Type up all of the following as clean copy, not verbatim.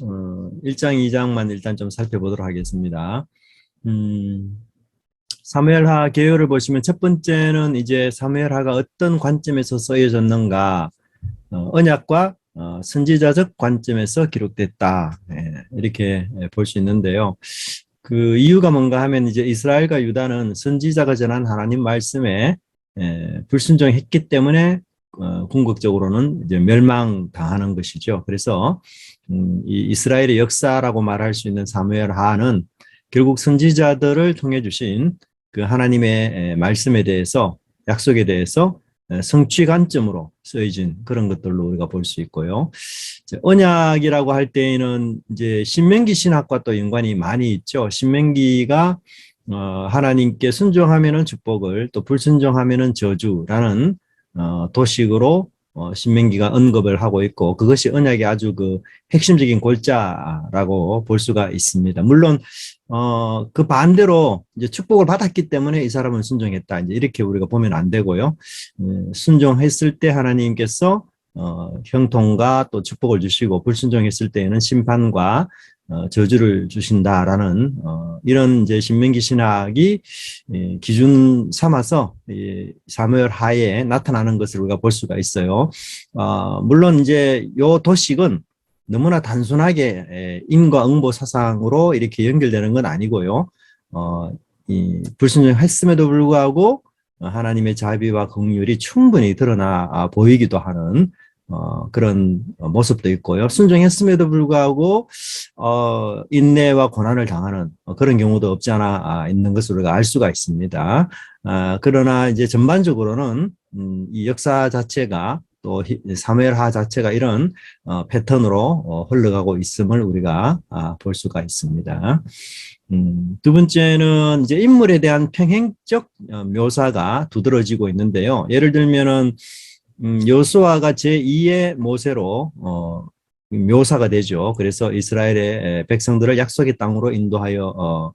1장, 2장만 일단 좀 살펴보도록 하겠습니다. 사무엘하 개요를 보시면 첫 번째는 이제 사무엘하가 어떤 관점에서 쓰여졌는가, 언약과 선지자적 관점에서 기록됐다. 이렇게 볼 수 있는데요. 그 이유가 뭔가 하면 이제 이스라엘과 유다는 선지자가 전한 하나님 말씀에 불순종했기 때문에 궁극적으로는 이제 멸망당하는 것이죠. 그래서 이 이스라엘의 역사라고 말할 수 있는 사무엘하는 결국 선지자들을 통해 주신 그 하나님의 말씀에 대해서, 약속에 대해서 성취 관점으로 쓰여진 그런 것들로 우리가 볼 수 있고요. 언약이라고 할 때에는 이제 신명기 신학과 또 연관이 많이 있죠. 신명기가 하나님께 순종하면은 축복을, 또 불순종하면은 저주라는 도식으로 신명기가 언급을 하고 있고, 그것이 언약의 아주 그 핵심적인 골자라고 볼 수가 있습니다. 물론 그 반대로 이제 축복을 받았기 때문에 이 사람은 순종했다, 이제 이렇게 우리가 보면 안 되고요. 순종했을 때 하나님께서 형통과 또 축복을 주시고, 불순종했을 때에는 심판과 저주를 주신다라는 이런 이제 신명기 신학이 기준 삼아서 사무엘 하에 나타나는 것을 우리가 볼 수가 있어요. 물론 이제 요 도식은 너무나 단순하게 인과응보 사상으로 이렇게 연결되는 건 아니고요. 이 불순종했음에도 불구하고 하나님의 자비와 긍휼이 충분히 드러나 보이기도 하는 그런 모습도 있고요. 순종했음에도 불구하고 인내와 고난을 당하는 그런 경우도 없지 않아 있는 것을 우리가 알 수가 있습니다. 그러나 이제 전반적으로는 이 역사 자체가, 또 사무엘하 자체가 이런 패턴으로 흘러가고 있음을 우리가 볼 수가 있습니다. 두 번째는 이제 인물에 대한 평행적 묘사가 두드러지고 있는데요. 예를 들면은 여호수아가 제2의 모세로 묘사가 되죠. 그래서 이스라엘의 백성들을 약속의 땅으로 인도하여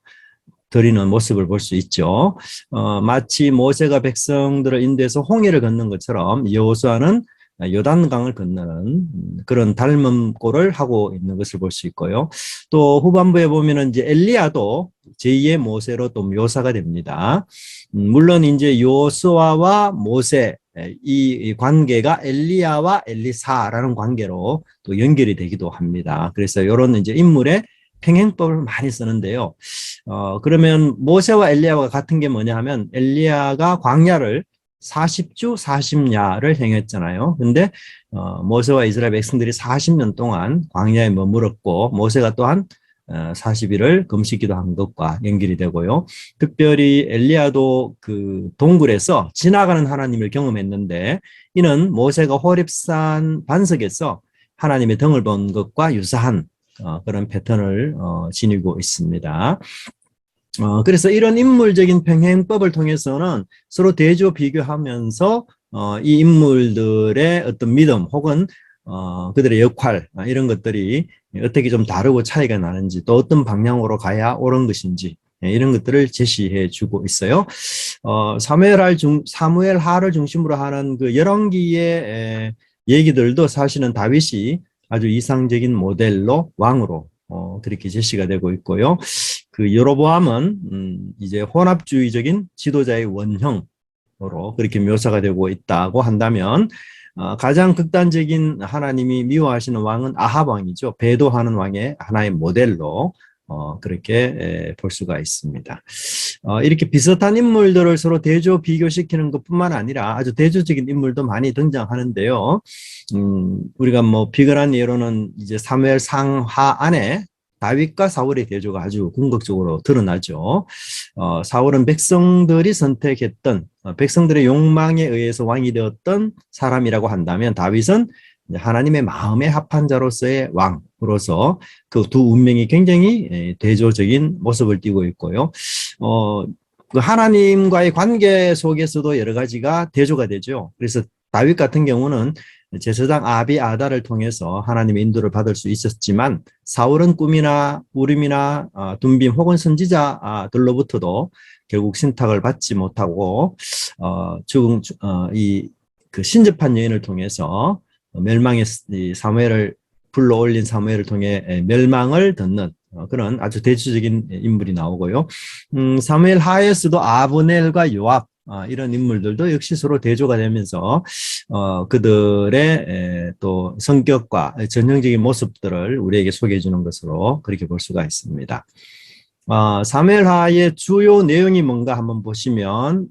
드리는 모습을 볼 수 있죠. 마치 모세가 백성들을 인도해서 홍해를 걷는 것처럼 여호수아는 요단강을 건너는 그런 닮음꼴을 하고 있는 것을 볼 수 있고요. 또 후반부에 보면은 이제 엘리야도 제2의 모세로 또 묘사가 됩니다. 물론 이제 여호수아와 모세, 이 관계가 엘리야와 엘리사라는 관계로 또 연결이 되기도 합니다. 그래서 이런 이제 인물의 평행법을 많이 쓰는데요. 그러면 모세와 엘리야와 같은 게 뭐냐 하면, 엘리야가 광야를 40주 40야를 행했잖아요. 근데 모세와 이스라엘 백성들이 40년 동안 광야에 머물었고, 모세가 또한 40일을 금식기도 한 것과 연결이 되고요. 특별히 엘리야도 그 동굴에서 지나가는 하나님을 경험했는데, 이는 모세가 호렙산 반석에서 하나님의 등을 본 것과 유사한 그런 패턴을 지니고 있습니다. 그래서 이런 인물적인 평행법을 통해서는 서로 대조 비교하면서 이 인물들의 어떤 믿음 혹은 그들의 역할, 이런 것들이 어떻게 좀 다르고 차이가 나는지, 또 어떤 방향으로 가야 옳은 것인지, 이런 것들을 제시해 주고 있어요. 사무엘하를 중심으로 하는 그 열왕기의 얘기들도 사실은 다윗이 아주 이상적인 모델로, 왕으로 그렇게 제시가 되고 있고요. 그 여로보암은 이제 혼합주의적인 지도자의 원형으로 그렇게 묘사가 되고 있다고 한다면, 가장 극단적인 하나님이 미워하시는 왕은 아합 왕이죠. 배도하는 왕의 하나의 모델로 그렇게 볼 수가 있습니다. 이렇게 비슷한 인물들을 서로 대조 비교시키는 것뿐만 아니라 아주 대조적인 인물도 많이 등장하는데요. 우리가 뭐 비근한 예로는 이제 사무엘 상하 안에 다윗과 사울의 대조가 아주 궁극적으로 드러나죠. 사울은 백성들이 선택했던, 백성들의 욕망에 의해서 왕이 되었던 사람이라고 한다면, 다윗은 하나님의 마음에 합한 자로서의 왕으로서 그 두 운명이 굉장히 대조적인 모습을 띠고 있고요. 그 하나님과의 관계 속에서도 여러 가지가 대조가 되죠. 그래서 다윗 같은 경우는 제사장 아비아달을 통해서 하나님의 인도를 받을 수 있었지만, 사울은 꿈이나 우림이나 둠빔 혹은 선지자들로부터도 결국 신탁을 받지 못하고 이 그 신접한 여인을 통해서 멸망의 사무엘을 불러올린 사무엘을 통해 멸망을 듣는 그런 아주 대표적인 인물이 나오고요. 사무엘 하에서도 아브넬과 요압 이런 인물들도 역시 서로 대조가 되면서 그들의 또 성격과 전형적인 모습들을 우리에게 소개해 주는 것으로 그렇게 볼 수가 있습니다. 사무엘하의 주요 내용이 뭔가 한번 보시면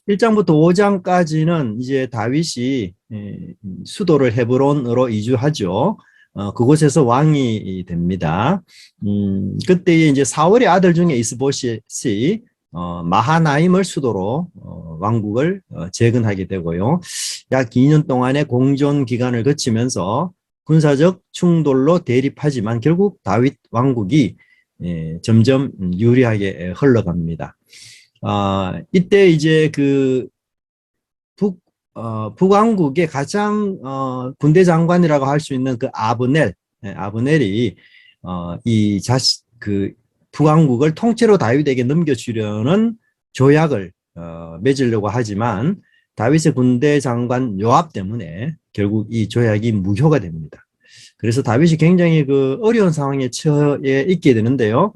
1장부터 5장까지는 이제 다윗이 수도를 헤브론으로 이주하죠. 그곳에서 왕이 됩니다. 그때 이제 사울의 아들 중에 이스보셋이 마하나임을 수도로 왕국을 재건하게 되고요. 약 2년 동안의 공존 기간을 거치면서 군사적 충돌로 대립하지만 결국 다윗 왕국이 점점 유리하게 흘러갑니다. 이때 이제 그 북왕국의 가장 군대 장관이라고 할 수 있는 그 아브넬이 이 그 북왕국을 통째로 다윗에게 넘겨주려는 조약을 맺으려고 하지만 다윗의 군대 장관 요압 때문에 결국 이 조약이 무효가 됩니다. 그래서 다윗이 굉장히 그 어려운 상황에 처해 있게 되는데요.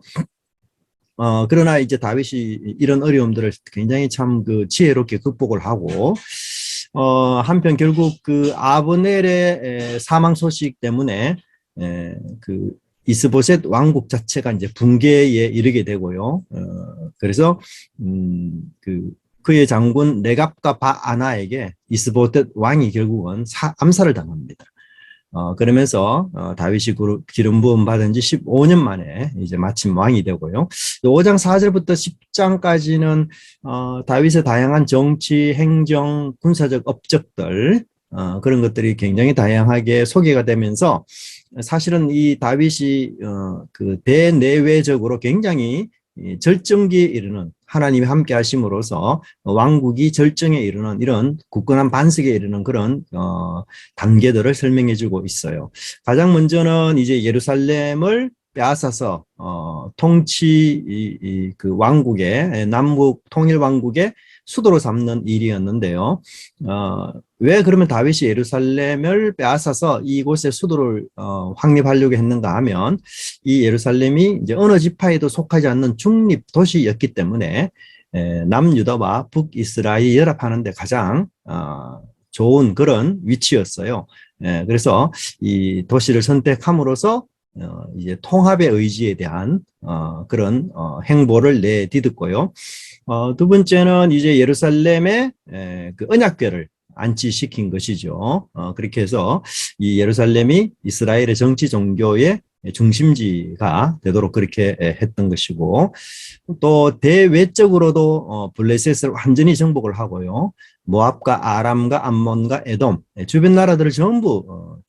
그러나 이제 다윗이 이런 어려움들을 굉장히 참 그 지혜롭게 극복을 하고, 한편 결국 그 아브넬의 사망 소식 때문에 그 이스보셋 왕국 자체가 이제 붕괴에 이르게 되고요. 그래서 그의 장군 네갑과 바아나에게 이스보셋 왕이 결국은 암살을 당합니다. 그러면서 다윗이 기름 부음 받은 지 15년 만에 이제 마침 왕이 되고요. 5장 4절부터 10장까지는 다윗의 다양한 정치, 행정, 군사적 업적들 그런 것들이 굉장히 다양하게 소개가 되면서 사실은 이 다윗이 그 대내외적으로 굉장히 절정기에 이르는 하나님이 함께 하심으로써 왕국이 절정에 이르는 이런 굳건한 반석에 이르는 그런 단계들을 설명해 주고 있어요. 가장 먼저는 이제 예루살렘을 빼앗아서 통치 그 왕국의 남북 통일 왕국의 수도로 삼는 일이었는데요. 왜 그러면 다윗이 예루살렘을 빼앗아서 이곳에 수도를 확립하려고 했는가 하면 이 예루살렘이 이제 어느 지파에도 속하지 않는 중립 도시였기 때문에 남유다와 북이스라엘이 연합하는 데 가장 좋은 그런 위치였어요. 그래서 이 도시를 선택함으로써 이제 통합의 의지에 대한 그런 행보를 내디뎠고요. 두 번째는 이제 예루살렘의 그 언약궤를 안치시킨 것이죠. 그렇게 해서 이 예루살렘이 이스라엘의 정치 종교의 중심지가 되도록 그렇게 했던 것이고, 또 대외적으로도 블레셋을 완전히 정복을 하고요. 모압과 아람과 암몬과 에돔 주변 나라들을 전부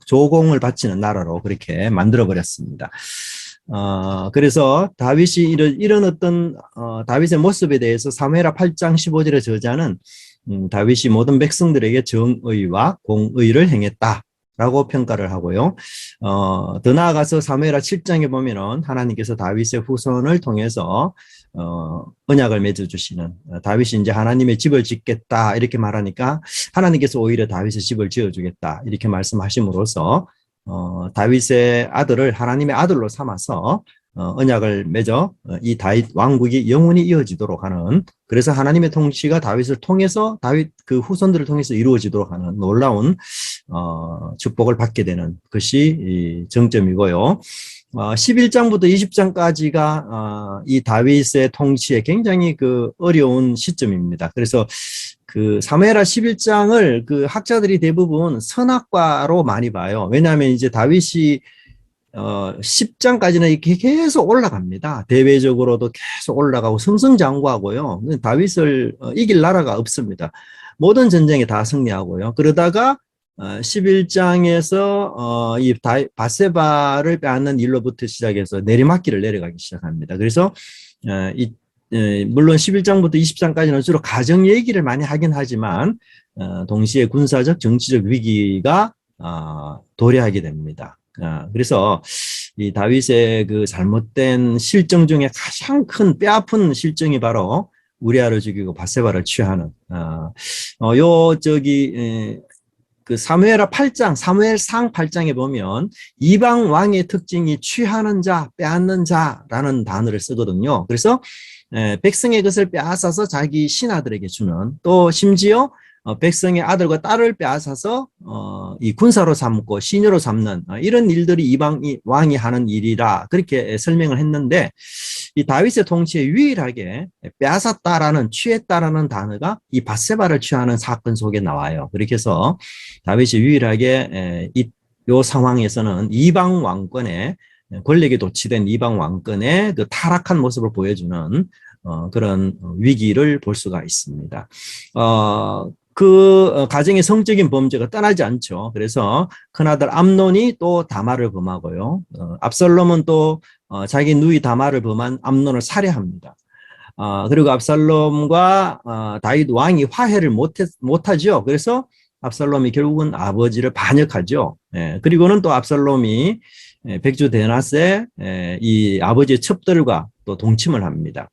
조공을 바치는 나라로 그렇게 만들어 버렸습니다. 그래서 다윗이 이런 어떤 다윗의 모습에 대해서 사무엘하 8장 15절의 저자는 다윗이 모든 백성들에게 정의와 공의를 행했다라고 평가를 하고요. 더 나아가서 사무엘하 7장에 보면은 하나님께서 다윗의 후손을 통해서 언약을 맺어주시는 다윗이 이제 하나님의 집을 짓겠다 이렇게 말하니까 하나님께서 오히려 다윗의 집을 지어주겠다 이렇게 말씀하심으로써 다윗의 아들을 하나님의 아들로 삼아서 언약을 맺어 이 다윗 왕국이 영원히 이어지도록 하는, 그래서 하나님의 통치가 다윗을 통해서 다윗 그 후손들을 통해서 이루어지도록 하는 놀라운 축복을 받게 되는 것이 이 정점이고요. 11장부터 20장까지가 이 다윗의 통치에 굉장히 그 어려운 시점입니다. 그래서 그 사무엘하 11장을 그 학자들이 대부분 선악과로 많이 봐요. 왜냐하면 이제 다윗이 10장까지는 이렇게 계속 올라갑니다. 대외적으로도 계속 올라가고 승승장구하고요. 다윗을 이길 나라가 없습니다. 모든 전쟁에 다 승리하고요. 그러다가 11장에서 이 밧세바를 빼앗는 일로부터 시작해서 내리막길을 내려가기 시작합니다. 그래서 물론 11장부터 20장까지는 주로 가정 얘기를 많이 하긴 하지만 동시에 군사적 정치적 위기가 도래하게 됩니다. 그래서 이 다윗의 그 잘못된 실정 중에 가장 큰 뼈아픈 실정이 바로 우리아를 죽이고 밧세바를 취하는 그 사무엘하 8장, 사무엘상 8장에 보면 이방 왕의 특징이 취하는 자, 빼앗는 자라는 단어를 쓰거든요. 그래서 백성의 것을 빼앗아서 자기 신하들에게 주는, 또 심지어 백성의 아들과 딸을 빼앗아서 이 군사로 삼고 시녀로 삼는 이런 일들이 이방 왕이 하는 일이라 그렇게 설명을 했는데, 이 다윗의 통치에 유일하게 빼앗았다라는, 취했다라는 단어가 이 밧세바를 취하는 사건 속에 나와요. 그렇게 해서 다윗이 유일하게 이 상황에서는 이방 왕권의 권력에 도취된 이방 왕권의 그 타락한 모습을 보여주는 그런 위기를 볼 수가 있습니다. 그 가정의 성적인 범죄가 떠나지 않죠. 그래서 큰아들 암논이 또 다말을 범하고요. 압살롬은 또 자기 누이 다말을 범한 암논을 살해합니다. 그리고 압살롬과 다윗 왕이 화해를 못하죠. 그래서 압살롬이 결국은 아버지를 반역하죠. 그리고는 또 압살롬이 백주 데나스의 이 아버지의 첩들과 또 동침을 합니다.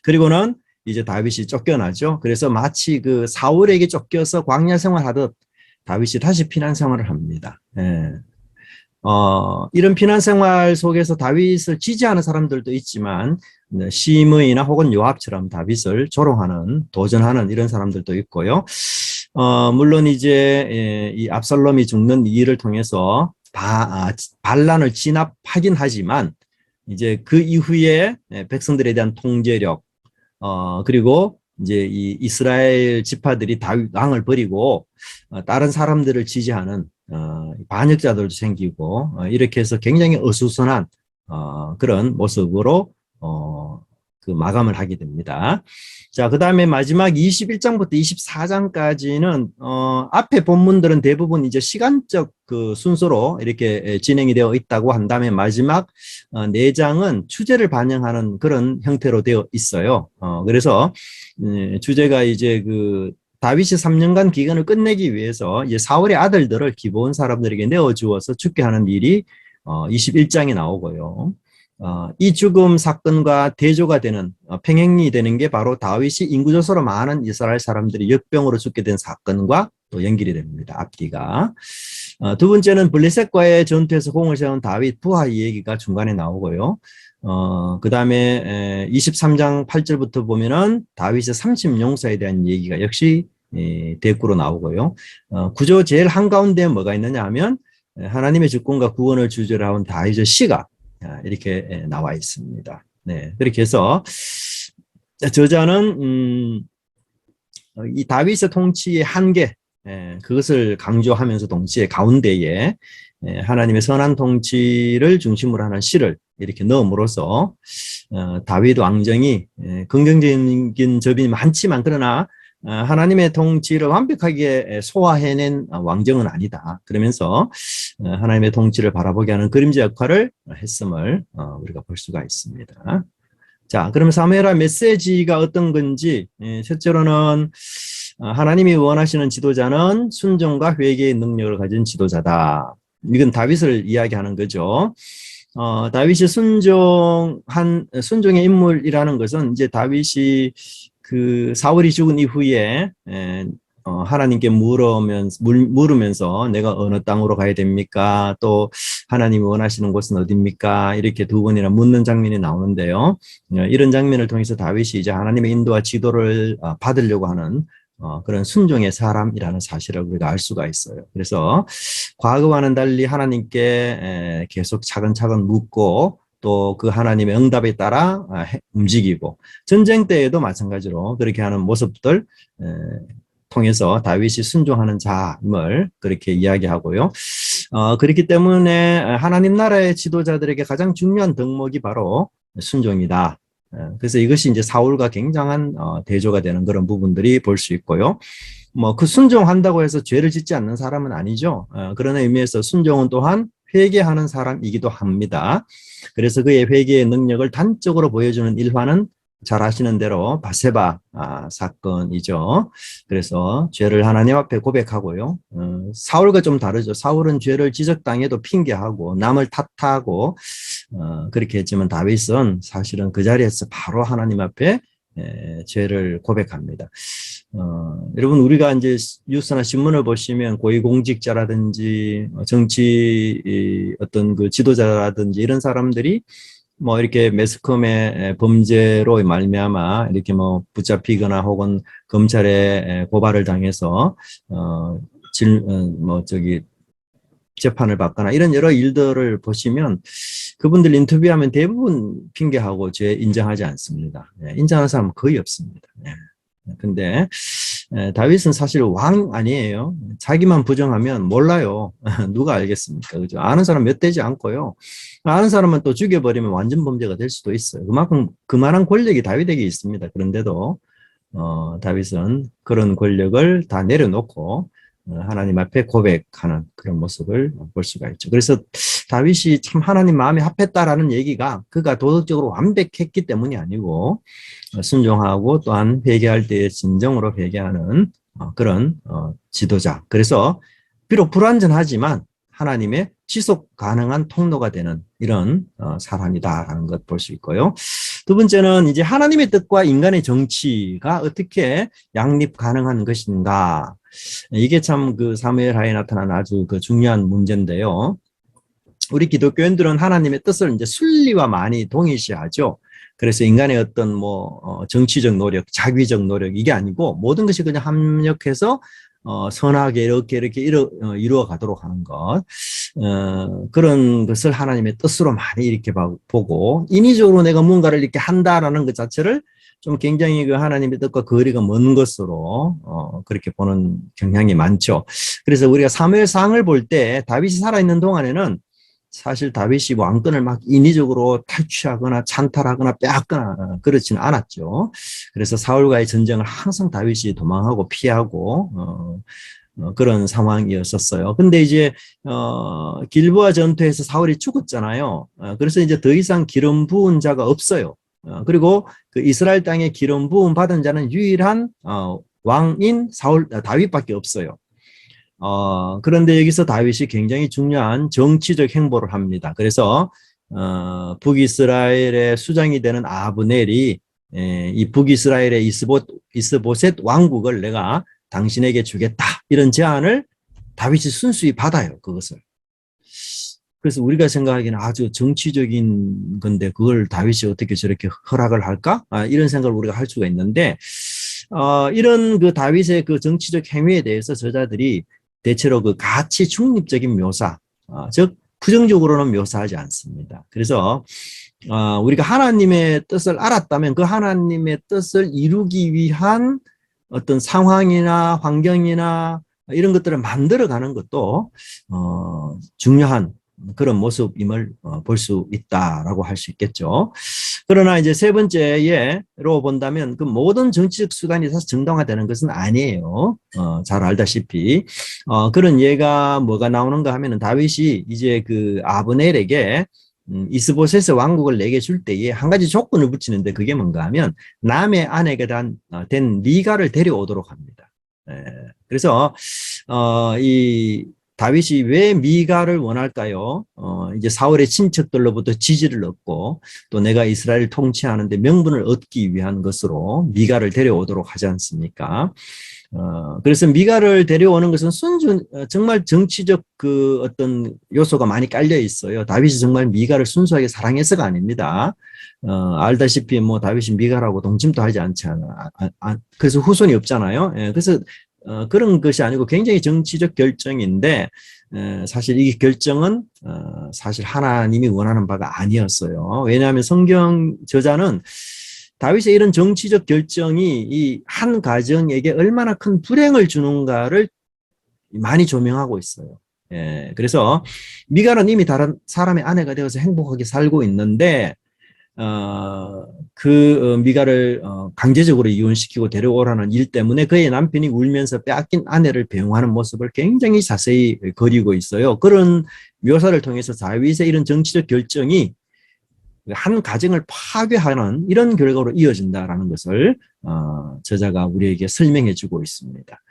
그리고는 이제 다윗이 쫓겨나죠. 그래서 마치 그 사울에게 쫓겨서 광야 생활하듯 다윗이 다시 피난 생활을 합니다. 이런 피난 생활 속에서 다윗을 지지하는 사람들도 있지만 시므이나 혹은 요압처럼 다윗을 조롱하는, 도전하는 이런 사람들도 있고요. 물론 이제 이 압살롬이 죽는 이 일을 통해서 반란을 진압하긴 하지만 이제 그 이후에 백성들에 대한 통제력, 그리고 이제 이 이스라엘 지파들이 다윗 왕을 버리고 다른 사람들을 지지하는 반역자들도 생기고 이렇게 해서 굉장히 어수선한 그런 모습으로 그 마감을 하게 됩니다. 자, 그 다음에 마지막 21장부터 24장까지는 앞에 본문들은 대부분 이제 시간적 그 순서로 이렇게 진행이 되어 있다고 한다면 마지막 4장은 주제를 반영하는 그런 형태로 되어 있어요. 그래서 주제가 이제 그 다윗이 3년간 기간을 끝내기 위해서 이제 사울의 아들들을 기브온 사람들에게 내어주어서 죽게 하는 일이 21장에 나오고요. 이 죽음 사건과 대조가 되는, 평행이 되는 게 바로 다윗이 인구조사로 많은 이스라엘 사람들이 역병으로 죽게 된 사건과 또 연결이 됩니다. 앞뒤가. 두 번째는 블레셋과의 전투에서 공을 세운 다윗 부하 이야기가 중간에 나오고요. 그 다음에 23장 8절부터 보면은 다윗의 30용사에 대한 얘기가 역시 대꾸로 나오고요. 구조 제일 한가운데 뭐가 있느냐 하면 하나님의 주권과 구원을 주제로 한 다윗의 시가 이렇게 나와 있습니다. 네, 그렇게 해서 저자는 이 다윗의 통치의 한계, 그것을 강조하면서 동시에 가운데에 하나님의 선한 통치를 중심으로 하는 시를 이렇게 넣음으로써 다윗 왕정이 긍정적인 점이 많지만 그러나 하나님의 통치를 완벽하게 소화해낸 왕정은 아니다. 그러면서 하나님의 통치를 바라보게 하는 그림자 역할을 했음을 우리가 볼 수가 있습니다. 자, 그러면 사무엘하 메시지가 어떤 건지, 첫째로는 하나님이 원하시는 지도자는 순종과 회개의 능력을 가진 지도자다. 이건 다윗을 이야기하는 거죠. 다윗이 순종의 인물이라는 것은 이제 다윗이 그 사울이 죽은 이후에 하나님께 물으면서 내가 어느 땅으로 가야 됩니까? 또 하나님이 원하시는 곳은 어디입니까? 이렇게 두 번이나 묻는 장면이 나오는데요. 이런 장면을 통해서 다윗이 이제 하나님의 인도와 지도를 받으려고 하는 그런 순종의 사람이라는 사실을 우리가 알 수가 있어요. 그래서 과거와는 달리 하나님께 계속 차근차근 묻고 또 그 하나님의 응답에 따라 움직이고, 전쟁 때에도 마찬가지로 그렇게 하는 모습들 통해서 다윗이 순종하는 자임을 그렇게 이야기하고요. 그렇기 때문에 하나님 나라의 지도자들에게 가장 중요한 덕목이 바로 순종이다. 그래서 이것이 이제 사울과 굉장한 대조가 되는 그런 부분들이 볼 수 있고요. 뭐 그 순종한다고 해서 죄를 짓지 않는 사람은 아니죠. 그런 의미에서 순종은 또한 회개하는 사람이기도 합니다. 그래서 그의 회개의 능력을 단적으로 보여주는 일화는 잘 아시는 대로 밧세바 사건이죠. 그래서 죄를 하나님 앞에 고백하고요. 사울과 좀 다르죠. 사울은 죄를 지적당해도 핑계하고 남을 탓하고 그렇게 했지만 다윗은 사실은 그 자리에서 바로 하나님 앞에 죄를 고백합니다. 여러분 우리가 이제 뉴스나 신문을 보시면 고위공직자라든지 정치 어떤 그 지도자라든지 이런 사람들이 뭐 이렇게 매스컴의 범죄로 말미암아 이렇게 뭐 붙잡히거나 혹은 검찰에 고발을 당해서 뭐 저기 재판을 받거나 이런 여러 일들을 보시면 그분들 인터뷰하면 대부분 핑계하고 죄 인정하지 않습니다. 인정하는 사람은 거의 없습니다. 근데 다윗은 사실 왕 아니에요. 자기만 부정하면 몰라요. 누가 알겠습니까? 그죠? 아는 사람 몇 되지 않고요. 아는 사람은 또 죽여버리면 완전 범죄가 될 수도 있어요. 그만한 권력이 다윗에게 있습니다. 그런데도 다윗은 그런 권력을 다 내려놓고 하나님 앞에 고백하는 그런 모습을 볼 수가 있죠. 그래서 다윗이 참 하나님 마음에 합했다라는 얘기가 그가 도덕적으로 완벽했기 때문이 아니고 순종하고 또한 회개할 때에 진정으로 회개하는 그런 지도자. 그래서 비록 불완전하지만 하나님의 지속 가능한 통로가 되는 이런 사람이다라는 것 볼 수 있고요. 두 번째는 이제 하나님의 뜻과 인간의 정치가 어떻게 양립 가능한 것인가. 이게 참 그 사무엘하에 나타난 아주 그 중요한 문제인데요. 우리 기독교인들은 하나님의 뜻을 이제 순리와 많이 동일시하죠. 그래서 인간의 어떤 뭐 정치적 노력, 자기적 노력 이게 아니고 모든 것이 그냥 합력해서 선하게 이렇게 이루어 가도록 하는 것. 그런 것을 하나님의 뜻으로 많이 이렇게 보고 인위적으로 내가 뭔가를 이렇게 한다라는 것 자체를 좀 굉장히 그 하나님의 뜻과 거리가 먼 것으로 그렇게 보는 경향이 많죠. 그래서 우리가 사무엘상을 볼 때 다윗이 살아있는 동안에는 사실 다윗이 왕권을 막 인위적으로 탈취하거나 찬탈하거나 빼앗거나 그렇지는 않았죠. 그래서 사울과의 전쟁을 항상 다윗이 도망하고 피하고 그런 상황이었었어요. 근데 이제 길보아 전투에서 사울이 죽었잖아요. 그래서 이제 더 이상 기름 부은 자가 없어요. 그리고 그 이스라엘 땅에 기름 부음 받은 자는 유일한 왕인 다윗밖에 없어요. 그런데 여기서 다윗이 굉장히 중요한 정치적 행보를 합니다. 그래서 북이스라엘의 수장이 되는 아브넬이 이 북이스라엘의 이스보셋 왕국을 내가 당신에게 주겠다 이런 제안을 다윗이 순수히 받아요. 그것을. 그래서 우리가 생각하기에는 아주 정치적인 건데 그걸 다윗이 어떻게 저렇게 허락을 할까? 이런 생각을 우리가 할 수가 있는데 이런 그 다윗의 그 정치적 행위에 대해서 저자들이 대체로 그 가치 중립적인 묘사, 즉 부정적으로는 묘사하지 않습니다. 그래서 우리가 하나님의 뜻을 알았다면 그 하나님의 뜻을 이루기 위한 어떤 상황이나 환경이나 이런 것들을 만들어가는 것도 중요한 그런 모습임을 볼 수 있다라고 할 수 있겠죠. 그러나 이제 세 번째로 본다면 그 모든 정치적 수단이 다 정당화되는 것은 아니에요. 잘 알다시피 그런 예가 뭐가 나오는가 하면은 다윗이 이제 그 아브넬에게 이스보셋의 왕국을 내게 줄 때에 한 가지 조건을 붙이는데 그게 뭔가 하면 남의 아내가 된 미가를 데려오도록 합니다. 그래서 이 다윗이 왜 미가를 원할까요? 이제 사울의 친척들로부터 지지를 얻고 또 내가 이스라엘을 통치하는데 명분을 얻기 위한 것으로 미가를 데려오도록 하지 않습니까? 그래서 미가를 데려오는 것은 정말 정치적 그 어떤 요소가 많이 깔려 있어요. 다윗이 정말 미가를 순수하게 사랑해서가 아닙니다. 알다시피 뭐 다윗이 미가라고 동침도 하지 않잖아. 그래서 후손이 없잖아요. 그래서 그런 것이 아니고 굉장히 정치적 결정인데 사실 이 결정은 사실 하나님이 원하는 바가 아니었어요. 왜냐하면 성경 저자는 다윗의 이런 정치적 결정이 이 한 가정에게 얼마나 큰 불행을 주는가를 많이 조명하고 있어요. 그래서 미가는 이미 다른 사람의 아내가 되어서 행복하게 살고 있는데 미가를 강제적으로 이혼시키고 데려오라는 일 때문에 그의 남편이 울면서 빼앗긴 아내를 배웅하는 모습을 굉장히 자세히 그리고 있어요. 그런 묘사를 통해서 다윗의 이런 정치적 결정이 한 가정을 파괴하는 이런 결과로 이어진다라는 것을 저자가 우리에게 설명해 주고 있습니다.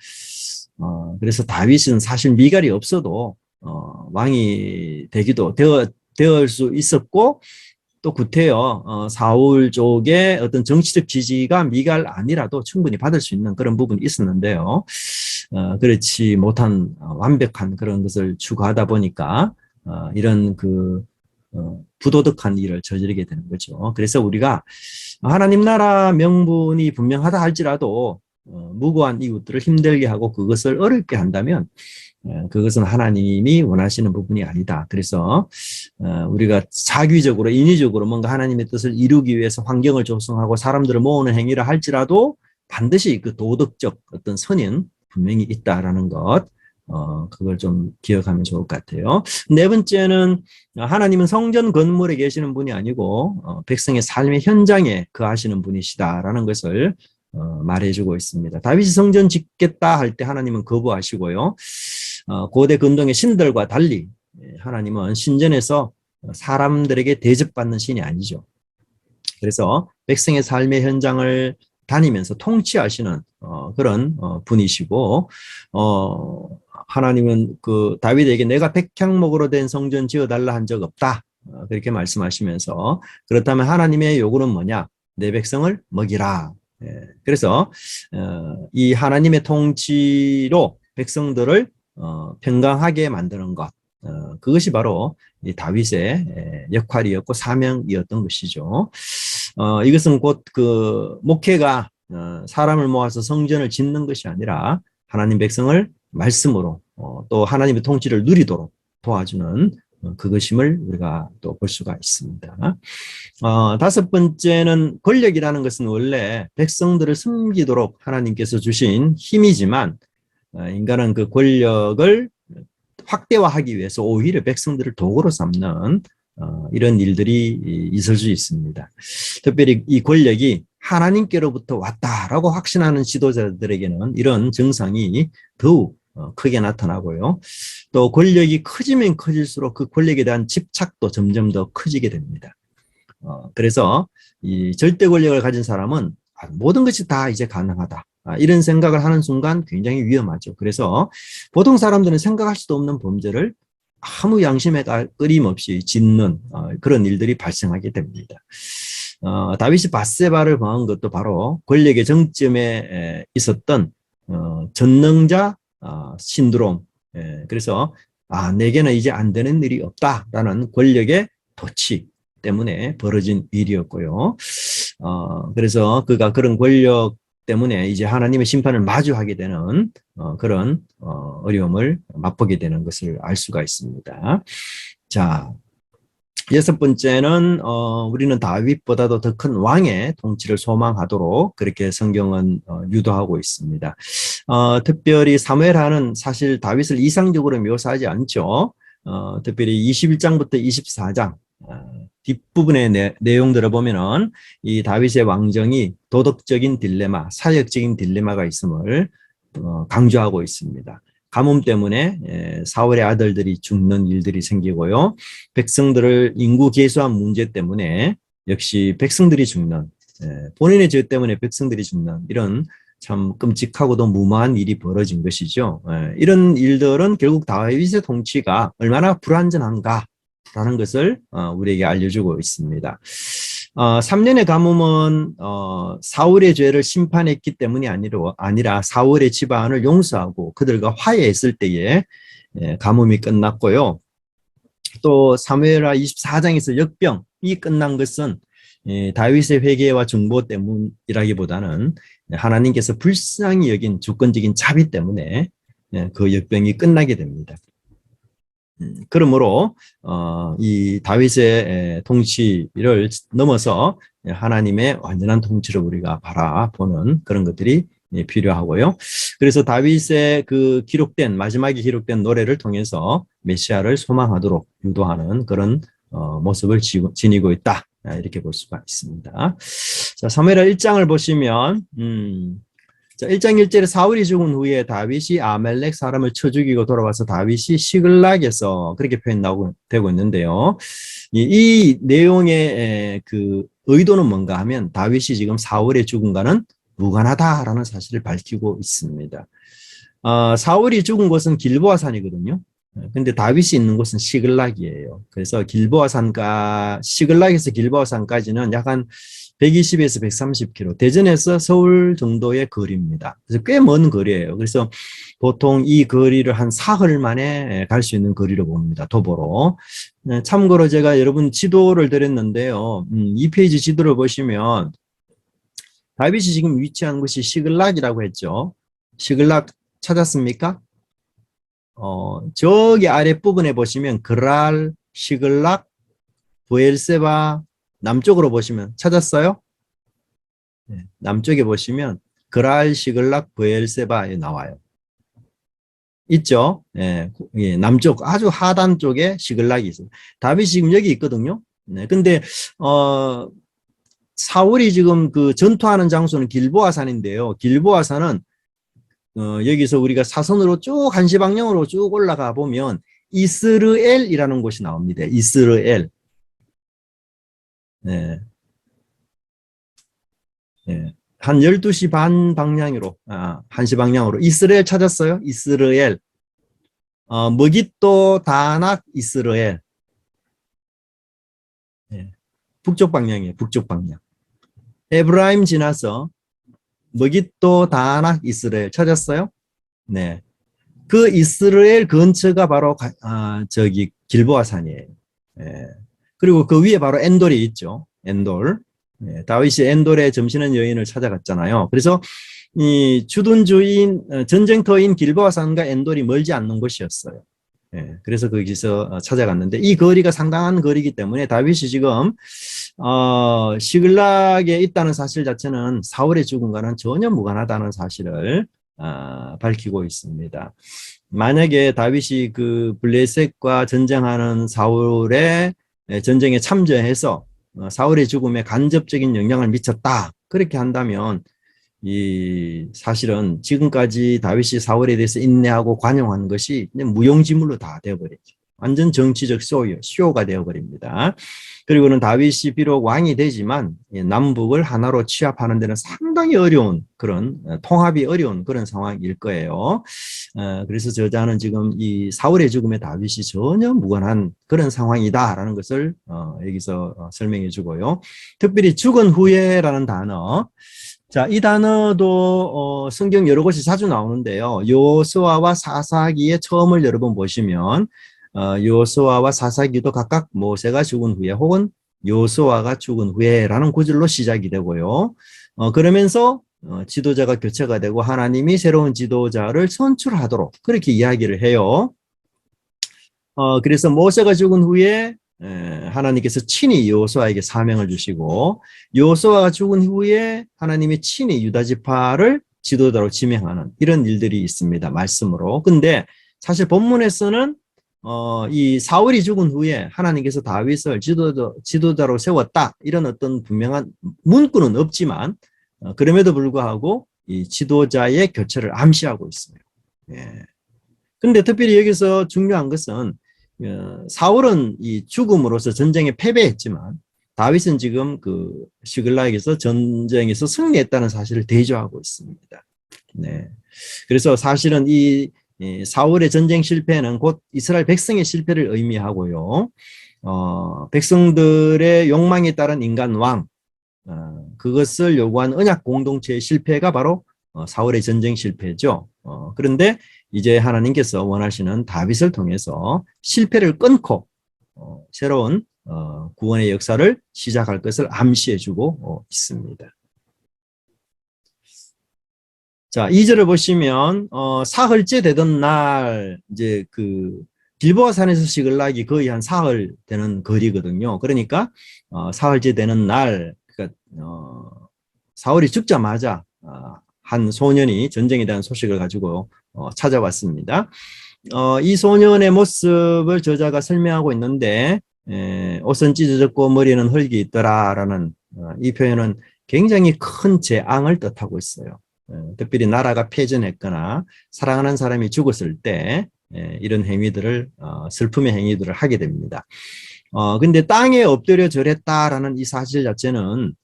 그래서 다윗은 사실 미갈이 없어도 왕이 되기도 되을 수 있었고 또 구태여 사울 쪽의 어떤 정치적 지지가 미갈 아니라도 충분히 받을 수 있는 그런 부분이 있었는데요. 그렇지 못한 완벽한 그런 것을 추구하다 보니까 이런 부도덕한 일을 저지르게 되는 거죠. 그래서 우리가 하나님 나라 명분이 분명하다 할지라도 무고한 이웃들을 힘들게 하고 그것을 어렵게 한다면 그것은 하나님이 원하시는 부분이 아니다. 그래서 우리가 자기적으로 인위적으로 뭔가 하나님의 뜻을 이루기 위해서 환경을 조성하고 사람들을 모으는 행위를 할지라도 반드시 그 도덕적 어떤 선은 분명히 있다라는 것, 그걸 좀 기억하면 좋을 것 같아요. 네 번째는 하나님은 성전 건물에 계시는 분이 아니고 백성의 삶의 현장에 거하시는 분이시다라는 것을 말해주고 있습니다. 다윗이 성전 짓겠다 할 때 하나님은 거부하시고요. 고대 근동의 신들과 달리 하나님은 신전에서 사람들에게 대접받는 신이 아니죠. 그래서 백성의 삶의 현장을 다니면서 통치하시는 그런 분이시고 하나님은 그 다윗에게 내가 백향목으로 된 성전 지어달라 한 적 없다. 그렇게 말씀하시면서 그렇다면 하나님의 요구는 뭐냐? 내 백성을 먹이라. 그래서 이 하나님의 통치로 백성들을 평강하게 만드는 것, 그것이 바로 이 다윗의 역할이었고 사명이었던 것이죠. 이것은 곧 그 목회가 사람을 모아서 성전을 짓는 것이 아니라 하나님 백성을 말씀으로 또 하나님의 통치를 누리도록 도와주는 그것임을 우리가 또 볼 수가 있습니다. 다섯 번째는 권력이라는 것은 원래 백성들을 섬기도록 하나님께서 주신 힘이지만 인간은 그 권력을 확대화하기 위해서 오히려 백성들을 도구로 삼는 이런 일들이 있을 수 있습니다. 특별히 이 권력이 하나님께로부터 왔다라고 확신하는 지도자들에게는 이런 증상이 더욱 크게 나타나고요. 또 권력이 커지면 커질수록 그 권력에 대한 집착도 점점 더 커지게 됩니다. 그래서 이 절대 권력을 가진 사람은 모든 것이 다 이제 가능하다. 이런 생각을 하는 순간 굉장히 위험하죠. 그래서 보통 사람들은 생각할 수도 없는 범죄를 아무 양심에 끊임없이 짓는 그런 일들이 발생하게 됩니다. 다윗이 밧세바를 범한 것도 바로 권력의 정점에 있었던 전능자 신드롬. 그래서 내게는 이제 안 되는 일이 없다라는 권력의 도취 때문에 벌어진 일이었고요. 그래서 그가 그런 권력 때문에 이제 하나님의 심판을 마주하게 되는 그런 어려움을 맛보게 되는 것을 알 수가 있습니다. 자, 여섯 번째는 우리는 다윗보다도 더 큰 왕의 통치를 소망하도록 그렇게 성경은 유도하고 있습니다. 특별히 사무엘하는 사실 다윗을 이상적으로 묘사하지 않죠. 특별히 21장부터 24장 뒷부분의 내용들을 보면은 이 다윗의 왕정이 도덕적인 딜레마, 사역적인 딜레마가 있음을 강조하고 있습니다. 가뭄 때문에 사울의 아들들이 죽는 일들이 생기고요. 백성들을 인구 개수한 문제 때문에 역시 백성들이 죽는, 본인의 죄 때문에 백성들이 죽는 이런 참 끔찍하고도 무모한 일이 벌어진 것이죠. 이런 일들은 결국 다윗의 통치가 얼마나 불완전한가라는 것을 우리에게 알려주고 있습니다. 3년의 가뭄은 사울의 죄를 심판했기 때문이 아니라 사울의 집안을 용서하고 그들과 화해했을 때에 가뭄이 끝났고요. 또 사무엘하 24장에서 역병이 끝난 것은 다윗의 회개와 중보 때문이라기보다는 하나님께서 불쌍히 여긴 주권적인 자비 때문에 그 역병이 끝나게 됩니다. 그러므로 이 다윗의 통치를 넘어서 하나님의 완전한 통치를 우리가 바라보는 그런 것들이 필요하고요. 그래서 다윗의 그 마지막에 기록된 노래를 통해서 메시아를 소망하도록 유도하는 그런 모습을 지니고 있다. 이렇게 볼 수가 있습니다. 자, 사무엘하 1장을 보시면 자, 1장 1절에 사울이 죽은 후에 다윗이 아멜렉 사람을 쳐 죽이고 돌아와서 다윗이 시글락에서 그렇게 표현되고 있는데요. 이 내용의 그 의도는 뭔가 하면 다윗이 지금 사울의 죽음과는 무관하다라는 사실을 밝히고 있습니다. 사울이 죽은 곳은 길보아 산이거든요. 근데 다윗이 있는 곳은 시글락이에요. 그래서 길보아 산가, 시글락에서 길보아 산까지는 약 한 120에서 130km, 대전에서 서울 정도의 거리입니다. 그래서 꽤 먼 거리예요. 그래서 보통 이 거리를 한 사흘 만에 갈 수 있는 거리로 봅니다. 도보로. 참고로 제가 여러분 지도를 드렸는데요. 2페이지 지도를 보시면 다윗이 지금 위치한 곳이 시글락이라고 했죠. 시글락 찾았습니까? 저기 아랫부분에 보시면 그랄, 시글락, 브엘세바, 남쪽으로 보시면 찾았어요? 네, 남쪽에 보시면 그랄, 시글락, 브엘세바에 나와요. 있죠? 예, 예, 남쪽 아주 하단 쪽에 시글락이 있어요. 다윗이 지금 여기 있거든요. 네, 근데 사울이 지금 그 전투하는 장소는 길보아산인데요. 길보아산은 여기서 우리가 사선으로 쭉 한시 방향으로 쭉 올라가 보면 이스르엘이라는 곳이 나옵니다. 이스르엘. 네. 네. 한 12시 반 방향으로, 1시 방향으로. 이스라엘 찾았어요? 이스라엘. 머깃도 다낙 이스라엘. 네. 북쪽 방향이에요. 북쪽 방향. 에브라임 지나서 머깃도 다낙 이스라엘 찾았어요? 네. 그 이스라엘 근처가 바로 저기 길보아 산이에요. 예. 그리고 그 위에 바로 엔돌이 있죠. 엔돌. 예. 다윗이 엔돌에 점시는 여인을 찾아갔잖아요. 그래서 이 주둔주인 전쟁터인 길보아 산과 엔돌이 멀지 않는 곳이었어요. 예. 그래서 거기서 찾아갔는데 이 거리가 상당한 거리이기 때문에 다윗이 지금 시글락에 있다는 사실 자체는 사울의 죽음과는 전혀 무관하다는 사실을 밝히고 있습니다. 만약에 다윗이 그 블레셋과 전쟁하는 사울의 전쟁에 참전해서 사울의 죽음에 간접적인 영향을 미쳤다. 그렇게 한다면 이 사실은 지금까지 다윗이 사울에 대해서 인내하고 관용한 것이 무용지물로 다 되어버리죠. 완전 정치적 쇼가 되어버립니다. 그리고는 다윗이 비록 왕이 되지만 남북을 하나로 취합하는 데는 상당히 어려운 그런 통합이 어려운 그런 상황일 거예요. 그래서 저자는 지금 이 사울의 죽음에 다윗이 전혀 무관한 그런 상황이다라는 것을 여기서 설명해 주고요. 특별히 죽은 후에라는 단어, 자, 이 단어도 성경 여러 곳이 자주 나오는데요. 여호수아와 사사기의 처음을 여러 번 보시면 여호수아와 사사기도 각각 모세가 죽은 후에 혹은 여호수아가 죽은 후에라는 구절로 시작이 되고요. 그러면서 지도자가 교체가 되고 하나님이 새로운 지도자를 선출하도록 그렇게 이야기를 해요. 그래서 모세가 죽은 후에 하나님께서 친히 여호수아에게 사명을 주시고 여호수아가 죽은 후에 하나님이 친히 유다 지파를 지도자로 지명하는 이런 일들이 있습니다. 말씀으로. 근데 사실 본문에서는 이 사울이 죽은 후에 하나님께서 다윗을 지도자로 세웠다. 이런 어떤 분명한 문구는 없지만 그럼에도 불구하고 이 지도자의 교체를 암시하고 있어요. 예. 근데 특별히 여기서 중요한 것은 사울은 이 죽음으로써 전쟁에 패배했지만 다윗은 지금 그 시글락에서 전쟁에서 승리했다는 사실을 대조하고 있습니다. 네. 그래서 사실은 이 사울의 전쟁 실패는 곧 이스라엘 백성의 실패를 의미하고요. 백성들의 욕망에 따른 인간 왕, 그것을 요구한 언약 공동체의 실패가 바로 사울의 전쟁 실패죠. 그런데 이제 하나님께서 원하시는 다윗을 통해서 실패를 끊고 새로운 구원의 역사를 시작할 것을 암시해주고 있습니다. 자, 2절을 보시면 사흘째 되던 날 이제 그 길보아 산에서 시글락이 거의 한 사흘 되는 거리거든요. 그러니까 사흘째 되는 날, 그러니까 사울이 죽자마자 한 소년이 전쟁에 대한 소식을 가지고 찾아왔습니다. 이 소년의 모습을 저자가 설명하고 있는데 옷은 찢어졌고 머리는 흙이 있더라라는 이 표현은 굉장히 큰 재앙을 뜻하고 있어요. 특별히 나라가 패전했거나 사랑하는 사람이 죽었을 때 이런 행위들을 슬픔의 행위들을 하게 됩니다. 근데 땅에 엎드려 절했다라는 이 사실 자체는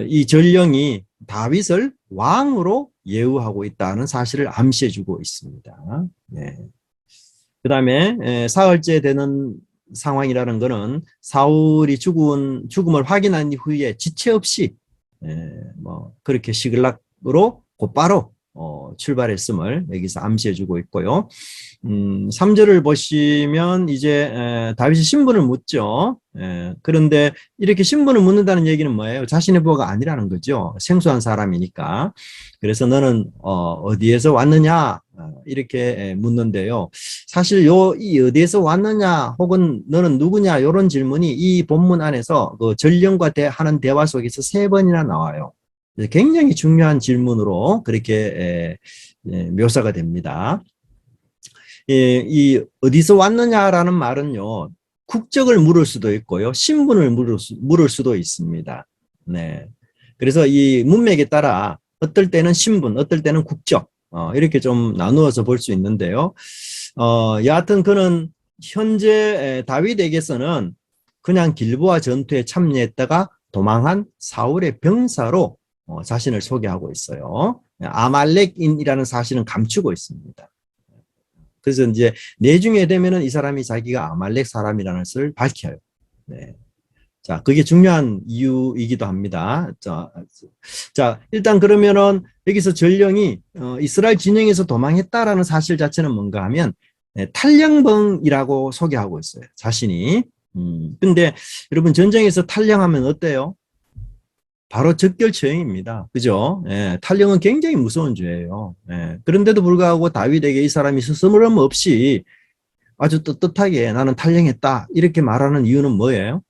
이 전령이 다윗을 왕으로 예우하고 있다는 사실을 암시해주고 있습니다. 네. 그다음에 사흘째 되는 상황이라는 거는 사울이 죽음을 확인한 이후에 지체 없이 뭐 그렇게 시글락으로 곧바로 출발했음을 여기서 암시해주고 있고요. 3절을 보시면 이제 다윗이 신분을 묻죠. 그런데 이렇게 신분을 묻는다는 얘기는 뭐예요? 자신의 부하가 아니라는 거죠. 생소한 사람이니까. 그래서 너는 어디에서 왔느냐? 이렇게 묻는데요. 사실 이 어디에서 왔느냐 혹은 너는 누구냐 이런 질문이 이 본문 안에서 그 전령과 하는 대화 속에서 3번이나 나와요. 굉장히 중요한 질문으로 그렇게 묘사가 됩니다. 이 어디서 왔느냐라는 말은요, 국적을 물을 수도 있고요, 신분을 물을 수도 있습니다. 네. 그래서 이 문맥에 따라 어떨 때는 신분, 어떨 때는 국적, 이렇게 좀 나누어서 볼 수 있는데요. 여하튼 그는 현재 다윗에게서는 그냥 길보아 전투에 참여했다가 도망한 사울의 병사로 자신을 소개하고 있어요. 아말렉인이라는 사실은 감추고 있습니다. 그래서 이제 내중에 되면은 이 사람이 자기가 아말렉 사람이라는 것을 밝혀요. 네. 자, 그게 중요한 이유이기도 합니다. 자, 일단 그러면은 여기서 전령이 이스라엘 진영에서 도망했다라는 사실 자체는 뭔가 하면 탈영병이라고 소개하고 있어요. 자신이. 근데 여러분 전쟁에서 탈영하면 어때요? 바로 적결처형입니다. 그죠? 탈영은 굉장히 무서운 죄예요. 그런데도 불구하고 다윗에게 이 사람이 스스럼 없이 아주 떳떳하게 나는 탈영했다 이렇게 말하는 이유는 뭐예요?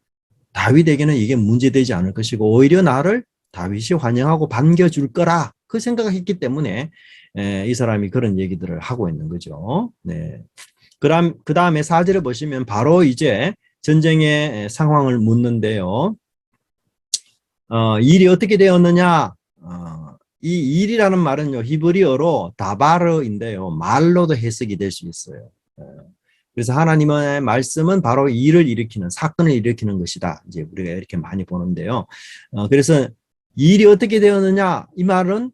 다윗에게는 이게 문제되지 않을 것이고 오히려 나를 다윗이 환영하고 반겨줄 거라 그 생각을 했기 때문에 이 사람이 그런 얘기들을 하고 있는 거죠. 네. 그 다음에 4절을 보시면 바로 이제 전쟁의 상황을 묻는데요. 일이 어떻게 되었느냐? 이 일이라는 말은요, 히브리어로 다바르인데요, 말로도 해석이 될 수 있어요. 그래서 하나님의 말씀은 바로 일을 일으키는, 사건을 일으키는 것이다. 이제 우리가 이렇게 많이 보는데요. 그래서 일이 어떻게 되었느냐? 이 말은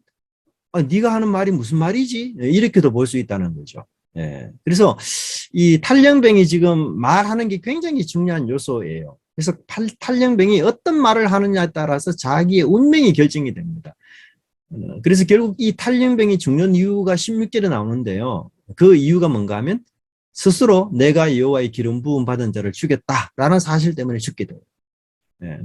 네가 하는 말이 무슨 말이지? 이렇게도 볼 수 있다는 거죠. 그래서 이 탈령병이 지금 말하는 게 굉장히 중요한 요소예요. 그래서 탈령병이 어떤 말을 하느냐에 따라서 자기의 운명이 결정이 됩니다. 그래서 결국 이 탈령병이 죽는 이유가 16절에 나오는데요. 그 이유가 뭔가 하면 스스로 내가 여호와의 기름 부음 받은 자를 죽였다라는 사실 때문에 죽게 돼요.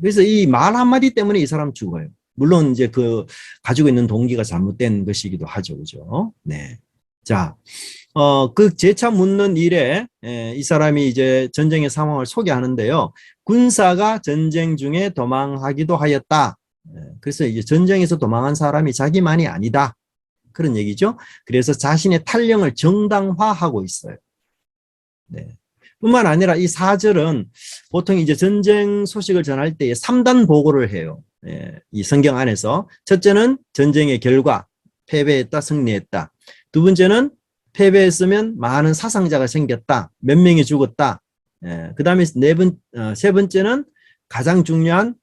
그래서 이 말 한마디 때문에 이 사람 죽어요. 물론 이제 그 가지고 있는 동기가 잘못된 것이기도 하죠. 그죠? 네. 자, 그 재차 묻는 일에 이 사람이 이제 전쟁의 상황을 소개하는데요. 군사가 전쟁 중에 도망하기도 하였다. 그래서 이제 전쟁에서 도망한 사람이 자기만이 아니다. 그런 얘기죠. 그래서 자신의 탈령을 정당화하고 있어요. 네. 뿐만 아니라 이 4절은 보통 이제 전쟁 소식을 전할 때 3단 보고를 해요. 이 성경 안에서. 첫째는 전쟁의 결과, 패배했다, 승리했다. 두 번째는 패배했으면 많은 사상자가 생겼다. 몇 명이 죽었다. 그 다음에 세 번째는 가장 중요한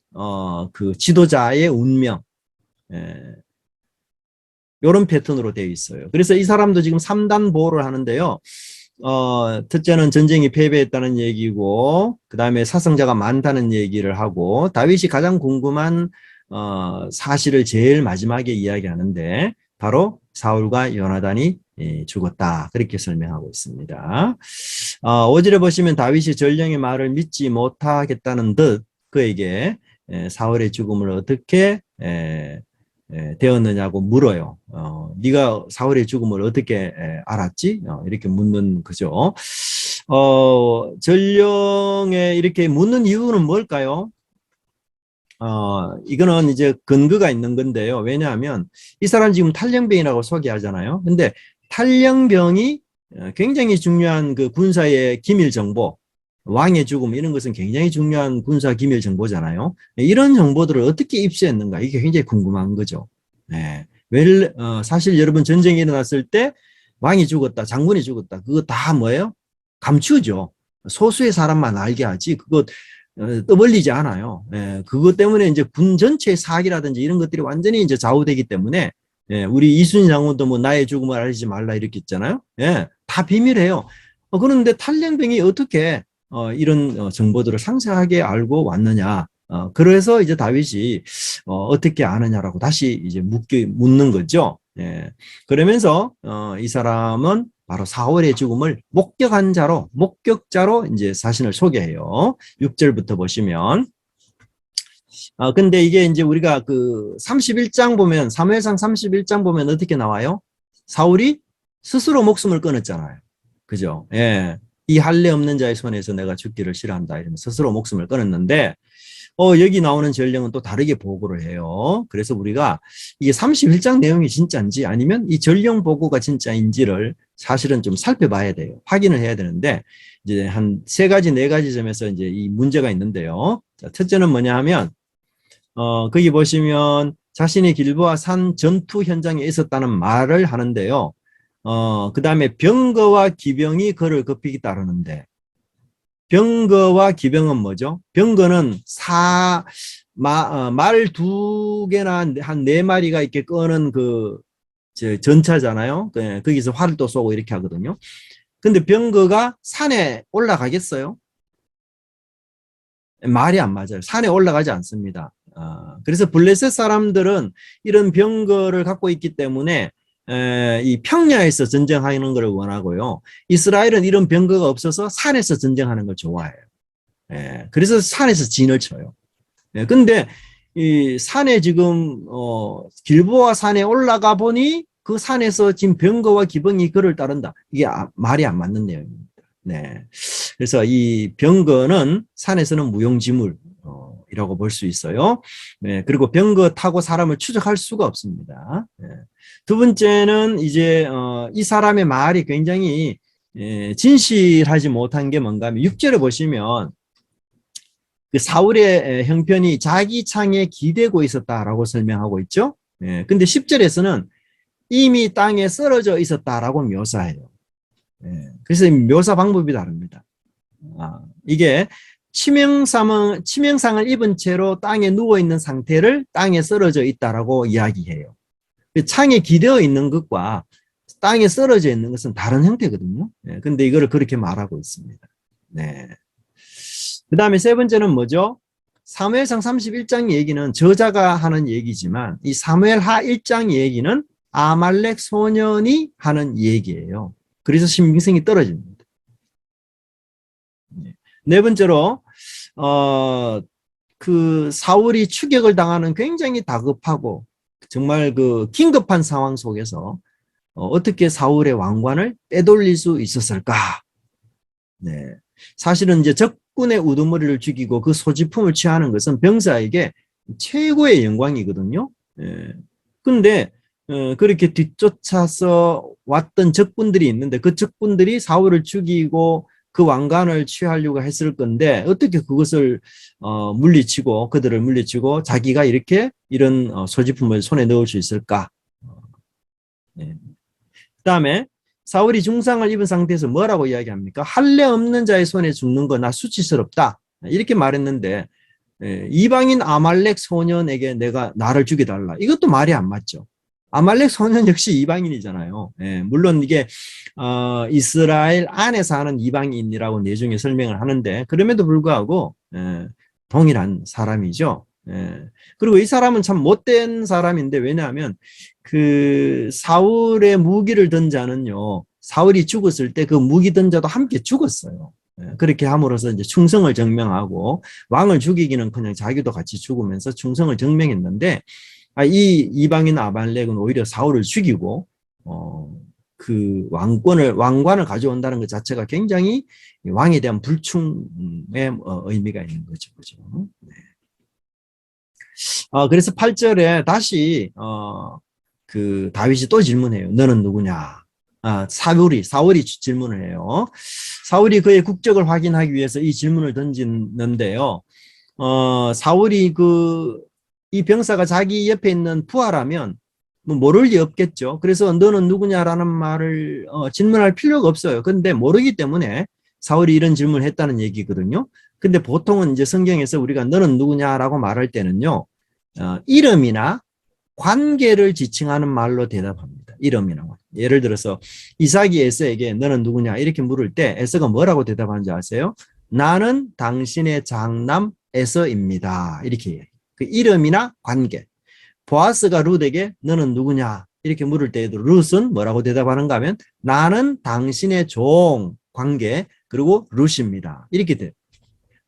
그 지도자의 운명. 이런 패턴으로 되어 있어요. 그래서 이 사람도 지금 3단 보호를 하는데요. 첫째는 전쟁이 패배했다는 얘기고, 그 다음에 사상자가 많다는 얘기를 하고, 다윗이 가장 궁금한 사실을 제일 마지막에 이야기하는데, 바로 사울과 요나단이 죽었다. 그렇게 설명하고 있습니다. 5절에 보시면 다윗이 전령의 말을 믿지 못하겠다는 듯 그에게 사울의 죽음을 어떻게 되었느냐고 물어요. 네가 사울의 죽음을 어떻게 알았지? 이렇게 묻는 거죠. 전령에 이렇게 묻는 이유는 뭘까요? 이거는 이제 근거가 있는 건데요. 왜냐하면 이 사람 지금 탈령병이라고 소개하잖아요. 근데 탈령병이 굉장히 중요한 그 군사의 기밀 정보, 왕의 죽음 이런 것은 굉장히 중요한 군사 기밀 정보잖아요. 이런 정보들을 어떻게 입수했는가 이게 굉장히 궁금한 거죠. 사실 여러분 전쟁이 일어났을 때 왕이 죽었다, 장군이 죽었다, 그거 다 뭐예요? 감추죠. 소수의 사람만 알게 하지 그거 떠벌리지 않아요. 그것 때문에 이제 군 전체의 사기라든지 이런 것들이 완전히 이제 좌우되기 때문에 우리 이순신 장군도 뭐 나의 죽음을 알리지 말라 이렇게 했잖아요. 다 비밀해요. 그런데 탈량병이 어떻게 이런 정보들을 상세하게 알고 왔느냐? 그래서 이제 다윗이 어떻게 아느냐라고 다시 이제 묻는 거죠. 예. 그러면서 이 사람은 바로 사울의 죽음을 목격자로 이제 자신을 소개해요. 6절부터 보시면. 근데 이게 이제 우리가 그 31장 보면, 사무엘상 31장 보면 어떻게 나와요? 사울이 스스로 목숨을 끊었잖아요. 그죠? 예. 이 할례 없는 자의 손에서 내가 죽기를 싫어한다. 이러면서 스스로 목숨을 끊었는데, 여기 나오는 전령은 또 다르게 보고를 해요. 그래서 우리가 이게 31장 내용이 진짜인지 아니면 이 전령 보고가 진짜인지를 사실은 좀 살펴봐야 돼요. 확인을 해야 되는데, 이제 한 세 가지, 네 가지 점에서 이제 이 문제가 있는데요. 자, 첫째는 뭐냐 하면, 거기 보시면 자신이 길보아 산 전투 현장에 있었다는 말을 하는데요. 그 다음에 병거와 기병이 그를 급히 따르는데, 병거와 기병은 뭐죠? 병거는 말 두 개나 한 네 마리가 이렇게 끄는 전차잖아요. 거기서 활을 또 쏘고 이렇게 하거든요. 근데 병거가 산에 올라가겠어요? 말이 안 맞아요. 산에 올라가지 않습니다. 그래서 블레셋 사람들은 이런 병거를 갖고 있기 때문에 이 평야에서 전쟁하는 걸 원하고요. 이스라엘은 이런 병거가 없어서 산에서 전쟁하는 걸 좋아해요. 그래서 산에서 진을 쳐요. 근데 이 산에 지금 길보아 산에 올라가 보니 그 산에서 지금 병거와 기병이 그를 따른다. 이게 말이 안 맞는 내용입니다. 네. 그래서 이 병거는 산에서는 무용지물이라고 볼 수 있어요. 네. 그리고 병거 타고 사람을 추적할 수가 없습니다. 네. 두 번째는 이제 이 사람의 말이 굉장히 진실하지 못한 게 뭔가 하면 6절에 보시면 그 사울의 형편이 자기 창에 기대고 있었다라고 설명하고 있죠. 근데 10절에서는 이미 땅에 쓰러져 있었다라고 묘사해요. 그래서 묘사 방법이 다릅니다. 이게 치명상을 입은 채로 땅에 누워있는 상태를 땅에 쓰러져 있다라고 이야기해요. 창에 기대어 있는 것과 땅에 쓰러져 있는 것은 다른 형태거든요. 근데 이거를 그렇게 말하고 있습니다. 네. 그 다음에 세 번째는 뭐죠? 사무엘상 31장 얘기는 저자가 하는 얘기지만 이 사무엘하 1장 얘기는 아말렉 소년이 하는 얘기예요. 그래서 신빙성이 떨어집니다. 네 번째로 그 사울이 추격을 당하는 굉장히 다급하고 정말 그 긴급한 상황 속에서 어떻게 사울의 왕관을 빼돌릴 수 있었을까? 네. 사실은 이제 적군의 우두머리를 죽이고 그 소지품을 취하는 것은 병사에게 최고의 영광이거든요. 근데 그렇게 뒤쫓아서 왔던 적군들이 있는데 그 적군들이 사울을 죽이고 그 왕관을 취하려고 했을 건데 어떻게 그것을 그들을 물리치고 자기가 이렇게 이런 소지품을 손에 넣을 수 있을까? 네. 그다음에 사울이 중상을 입은 상태에서 뭐라고 이야기합니까? 할례 없는 자의 손에 죽는 거 나 수치스럽다. 이렇게 말했는데 이방인 아말렉 소년에게 나를 죽여달라. 이것도 말이 안 맞죠. 아말렉 소년 역시 이방인이잖아요. 물론 이게 이스라엘 안에 사는 이방인이라고 내중에 설명을 하는데 그럼에도 불구하고 동일한 사람이죠. 그리고 이 사람은 참 못된 사람인데 왜냐하면 그 사울의 무기를 든 자는요. 사울이 죽었을 때 그 무기 든 자도 함께 죽었어요. 그렇게 함으로써 이제 충성을 증명하고 왕을 죽이기는 그냥 자기도 같이 죽으면서 충성을 증명했는데 이 이방인 아말렉은 오히려 사울을 죽이고 그 왕관을 가져온다는 것 자체가 굉장히 왕에 대한 불충의 의미가 있는 거죠. 그죠? 네. 그래서 8절에 다시 그 다윗이 또 질문해요. 너는 누구냐? 사울이 질문을 해요. 사울이 그의 국적을 확인하기 위해서 이 질문을 던지는데요. 사울이 이 병사가 자기 옆에 있는 부하라면 뭐 모를 리 없겠죠. 그래서 너는 누구냐라는 말을 질문할 필요가 없어요. 근데 모르기 때문에 사울이 이런 질문을 했다는 얘기거든요. 근데 보통은 이제 성경에서 우리가 너는 누구냐라고 말할 때는요. 이름이나 관계를 지칭하는 말로 대답합니다. 이름이나. 예를 들어서 이삭이 에서에게 너는 누구냐 이렇게 물을 때 에서가 뭐라고 대답하는지 아세요? 나는 당신의 장남 에서입니다. 이렇게 얘기해요. 그 이름이나 관계. 보아스가 룻에게 너는 누구냐 이렇게 물을 때에도 룻은 뭐라고 대답하는가 하면 나는 당신의 종 관계 그리고 룻입니다. 이렇게 돼요.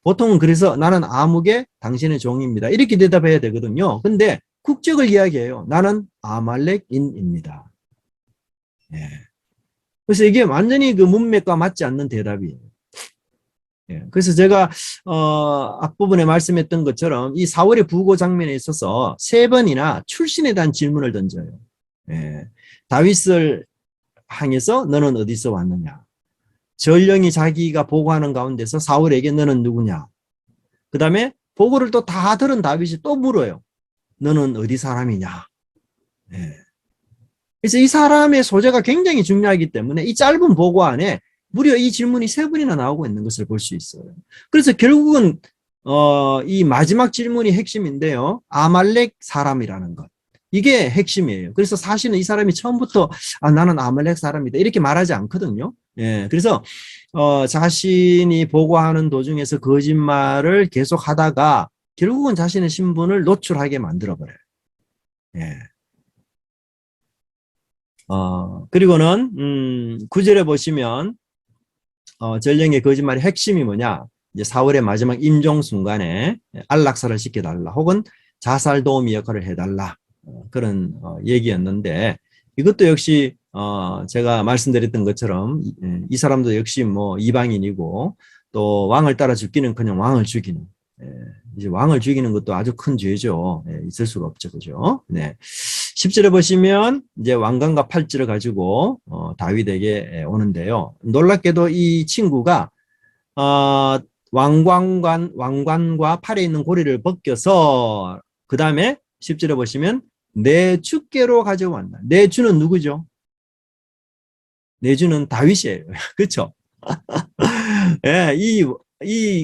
보통은 그래서 나는 아무개 당신의 종입니다. 이렇게 대답해야 되거든요. 근데 국적을 이야기해요. 나는 아말렉인입니다. 예. 그래서 이게 완전히 그 문맥과 맞지 않는 대답이에요. 예. 그래서 제가 앞부분에 말씀했던 것처럼 이 사울의 부고 장면에 있어서 3번이나 출신에 대한 질문을 던져요. 예. 다윗을 향해서 너는 어디서 왔느냐? 전령이 자기가 보고하는 가운데서 사울에게 너는 누구냐? 그 다음에 보고를 또 다 들은 다윗이 또 물어요. 너는 어디 사람이냐? 예. 그래서 이 사람의 소재가 굉장히 중요하기 때문에 이 짧은 보고 안에 무려 이 질문이 3번이나 나오고 있는 것을 볼 수 있어요. 그래서 결국은 이 마지막 질문이 핵심인데요. 아말렉 사람이라는 것. 이게 핵심이에요. 그래서 사실은 이 사람이 처음부터 나는 아말렉 사람이다 이렇게 말하지 않거든요. 예, 그래서 자신이 보고하는 도중에서 거짓말을 계속 하다가 결국은 자신의 신분을 노출하게 만들어버려요. 예. 그리고는 9절에 보시면 전령의 거짓말의 핵심이 뭐냐? 이제 사울의 마지막 임종 순간에 안락사를 시켜달라, 혹은 자살 도우미 역할을 해달라, 그런 얘기였는데, 이것도 역시 제가 말씀드렸던 것처럼 이 사람도 역시 뭐 이방인이고 또 왕을 따라 죽기는커녕 왕을 죽이는, 이제 왕을 죽이는 것도 아주 큰 죄죠. 있을 수가 없죠, 그죠? 네. 10절에 보시면 이제 왕관과 팔찌를 가지고 다윗에게 오는데요. 놀랍게도 이 친구가 왕관과 팔에 있는 고리를 벗겨서 그 다음에 10절에 보시면 내 주께로 가져왔나. 내 주는 누구죠? 내 주는 다윗이에요. 그렇죠? 예,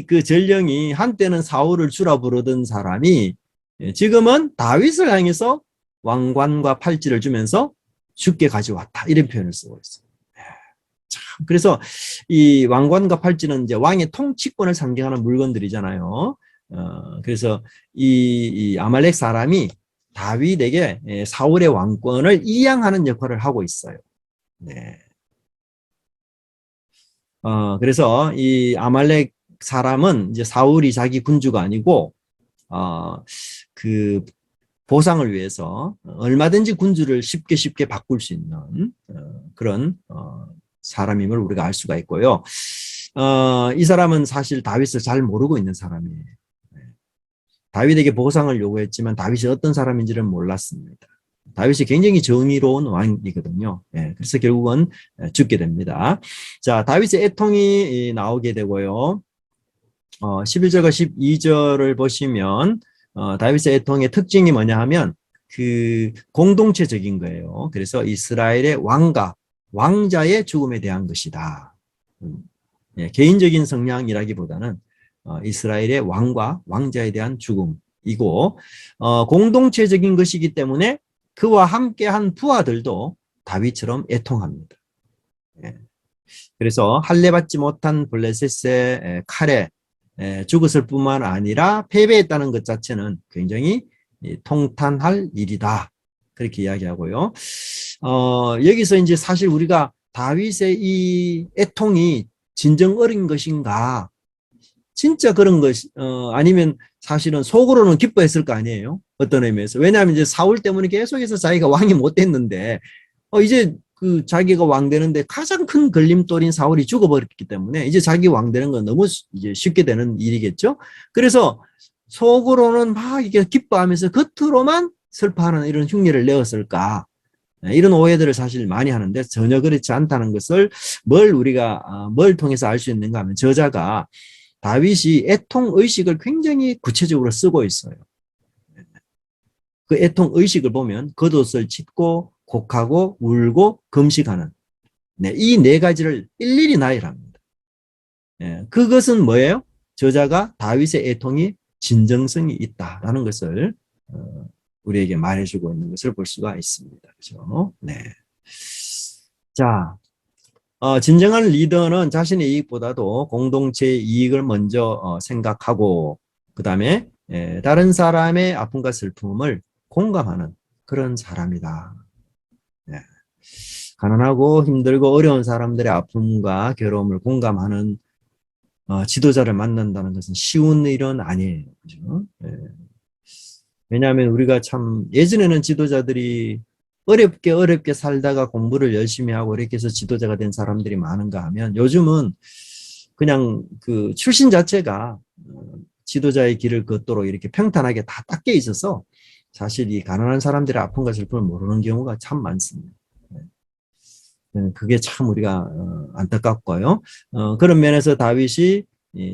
그 전령이 한때는 사울을 주라 부르던 사람이 지금은 다윗을 향해서 왕관과 팔찌를 주면서 주께 가져왔다, 이런 표현을 쓰고 있어요. 참, 그래서 이 왕관과 팔찌는 이제 왕의 통치권을 상징하는 물건들이잖아요. 그래서 이 아말렉 사람이 다윗에게 사울의 왕권을 이양하는 역할을 하고 있어요. 네. 그래서 이 아말렉 사람은 이제 사울이 자기 군주가 아니고 그 보상을 위해서 얼마든지 군주를 쉽게 바꿀 수 있는 그런 사람임을 우리가 알 수가 있고요. 이 사람은 사실 다윗을 잘 모르고 있는 사람이에요. 다윗에게 보상을 요구했지만 다윗이 어떤 사람인지를 몰랐습니다. 다윗이 굉장히 정의로운 왕이거든요. 그래서 결국은 죽게 됩니다. 자, 다윗의 애통이 나오게 되고요. 11절과 12절을 보시면 다윗의 애통의 특징이 뭐냐 하면 그 공동체적인 거예요. 그래서 이스라엘의 왕자의 죽음에 대한 것이다. 개인적인 성향이라기보다는 이스라엘의 왕과 왕자에 대한 죽음이고 공동체적인 것이기 때문에 그와 함께한 부하들도 다윗처럼 애통합니다. 그래서 할례받지 못한 블레셋의 칼에 죽었을 뿐만 아니라 패배했다는 것 자체는 굉장히 통탄할 일이다, 그렇게 이야기하고요. 여기서 이제 사실 우리가 다윗의 이 애통이 진정 어린 것인가, 진짜 그런 것, 아니면 사실은 속으로는 기뻐했을 거 아니에요? 어떤 의미에서. 왜냐하면 이제 사울 때문에 계속해서 자기가 왕이 못 됐는데, 이제 그 자기가 왕 되는데 가장 큰 걸림돌인 사울이 죽어버렸기 때문에 이제 자기 왕 되는 건 너무 이제 쉽게 되는 일이겠죠. 그래서 속으로는 막 이게 기뻐하면서 겉으로만 슬퍼하는 이런 흉내를 내었을까. 이런 오해들을 사실 많이 하는데 전혀 그렇지 않다는 것을 뭘 통해서 알 수 있는가 하면 저자가 다윗이 애통 의식을 굉장히 구체적으로 쓰고 있어요. 그 애통 의식을 보면 겉옷을 찢고 곡하고 울고 금식하는, 이 4가지를 일일이 나열합니다. 그것은 뭐예요? 저자가 다윗의 애통이 진정성이 있다라는 것을 우리에게 말해주고 있는 것을 볼 수가 있습니다. 그렇죠? 네. 자, 진정한 리더는 자신의 이익보다도 공동체의 이익을 먼저 생각하고 그 다음에 다른 사람의 아픔과 슬픔을 공감하는 그런 사람이다. 예. 가난하고 힘들고 어려운 사람들의 아픔과 괴로움을 공감하는 지도자를 만난다는 것은 쉬운 일은 아니에요. 그죠? 예. 왜냐하면 우리가 참 예전에는 지도자들이 어렵게 살다가 공부를 열심히 하고 이렇게 해서 지도자가 된 사람들이 많은가 하면 요즘은 그냥 그 출신 자체가 지도자의 길을 걷도록 이렇게 평탄하게 다 닦여 있어서 사실 이 가난한 사람들의 아픔과 슬픔을 모르는 경우가 참 많습니다. 그게 참 우리가 안타깝고요. 그런 면에서 다윗이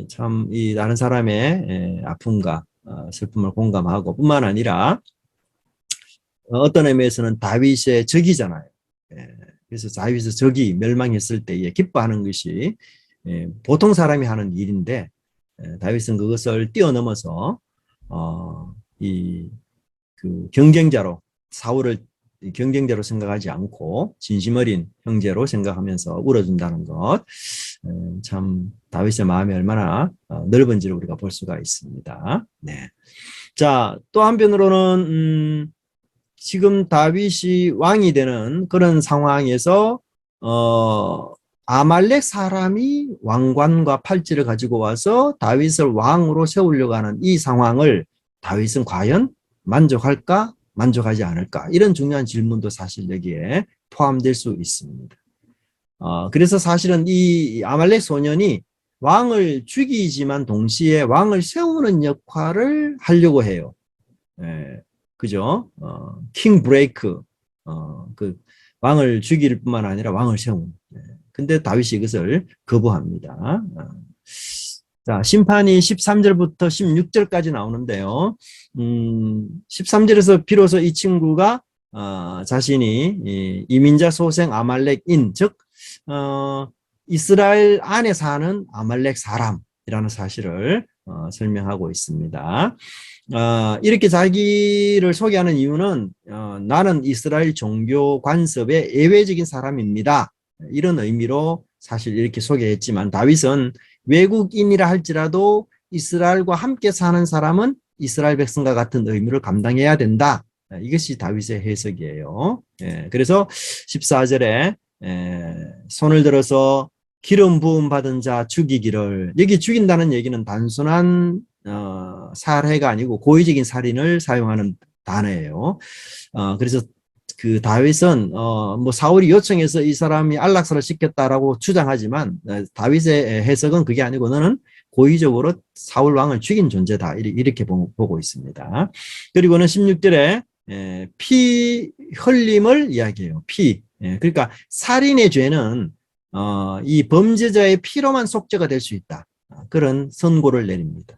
참 이 다른 사람의 아픔과 슬픔을 공감하고 뿐만 아니라 어떤 의미에서는 다윗의 적이잖아요. 그래서 다윗의 적이 멸망했을 때에 기뻐하는 것이 보통 사람이 하는 일인데 다윗은 그것을 뛰어넘어서 그 경쟁자로 사울을 경쟁자로 생각하지 않고 진심 어린 형제로 생각하면서 울어준다는 것, 참 다윗의 마음이 얼마나 넓은지를 우리가 볼 수가 있습니다. 네. 자, 또 한편으로는 지금 다윗이 왕이 되는 그런 상황에서 아말렉 사람이 왕관과 팔찌를 가지고 와서 다윗을 왕으로 세우려고 하는 이 상황을 다윗은 과연 만족할까? 만족하지 않을까? 이런 중요한 질문도 사실 여기에 포함될 수 있습니다. 그래서 사실은 이 아말렉 소년이 왕을 죽이지만 동시에 왕을 세우는 역할을 하려고 해요. 그죠? 킹 브레이크, 그 왕을 죽일 뿐만 아니라 왕을 세우는. 근데 다윗이 이것을 거부합니다. 자, 심판이 13절부터 16절까지 나오는데요. 13절에서 비로소 이 친구가 자신이 이민자 소생 아말렉인, 즉 이스라엘 안에 사는 아말렉 사람이라는 사실을 설명하고 있습니다. 이렇게 자기를 소개하는 이유는 나는 이스라엘 종교 관습의 예외적인 사람입니다. 이런 의미로 사실 이렇게 소개했지만 다윗은 외국인이라 할지라도 이스라엘과 함께 사는 사람은 이스라엘 백성과 같은 의무를 감당해야 된다. 이것이 다윗의 해석이에요. 그래서 14절에 손을 들어서 기름 부음 받은 자 죽이기를, 여기 죽인다는 얘기는 단순한 살해가 아니고 고의적인 살인을 사용하는 단어예요. 그래서 그 다윗은 뭐 사울이 요청해서 이 사람이 안락사를 시켰다라고 주장하지만 다윗의 해석은 그게 아니고 너는 고의적으로 사울 왕을 죽인 존재다, 이렇게 보고 있습니다. 그리고는 16절에 피 흘림을 이야기해요. 피. 그러니까 살인의 죄는 이 범죄자의 피로만 속죄가 될 수 있다, 그런 선고를 내립니다.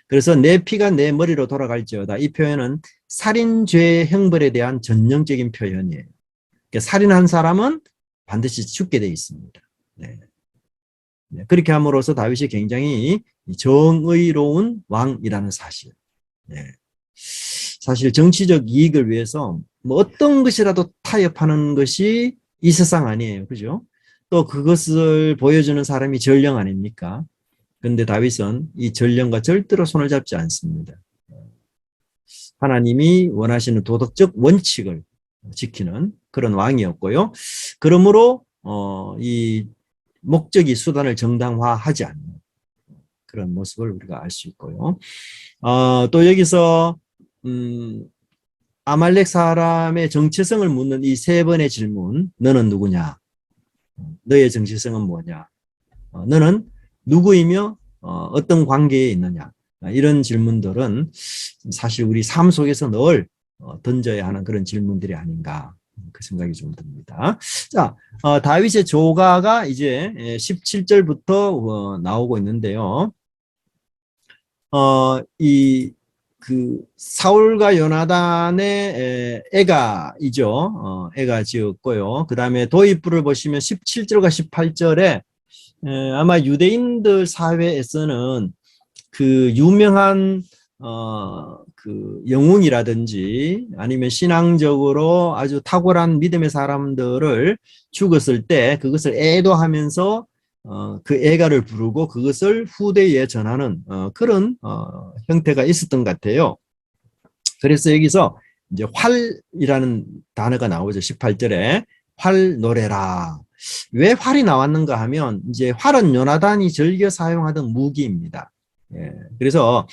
그래서 내 피가 내 머리로 돌아갈지어다, 이 표현은 살인죄 형벌에 대한 전형적인 표현이에요. 그러니까 살인한 사람은 반드시 죽게 되어 있습니다. 그렇게 함으로써 다윗이 굉장히 정의로운 왕이라는 사실. 사실 정치적 이익을 위해서 뭐 어떤 것이라도 타협하는 것이 이 세상 아니에요. 그죠? 또 그것을 보여주는 사람이 전령 아닙니까? 그런데 다윗은 이 전령과 절대로 손을 잡지 않습니다. 하나님이 원하시는 도덕적 원칙을 지키는 그런 왕이었고요. 그러므로 이 목적이 수단을 정당화하지 않는 그런 모습을 우리가 알 수 있고요. 또 여기서 아말렉 사람의 정체성을 묻는 이 세 번의 질문, 너는 누구냐? 너의 정체성은 뭐냐? 너는 누구이며 어떤 관계에 있느냐? 이런 질문들은 사실 우리 삶 속에서 늘 던져야 하는 그런 질문들이 아닌가, 그 생각이 좀 듭니다. 자, 다윗의 조가가 이제 17절부터 나오고 있는데요. 그 사울과 요나단의 애가이죠. 애가 지었고요. 그 다음에 도입부를 보시면 17절과 18절에 아마 유대인들 사회에서는 그 유명한 그 그 영웅이라든지 아니면 신앙적으로 아주 탁월한 믿음의 사람들을 죽었을 때 그것을 애도하면서 그 애가를 부르고 그것을 후대에 전하는 그런 형태가 있었던 것 같아요. 그래서 여기서 이제 활이라는 단어가 나오죠. 18절에 활 노래라. 왜 활이 나왔는가 하면 이제 활은 요나단이 즐겨 사용하던 무기입니다. 예, 그래서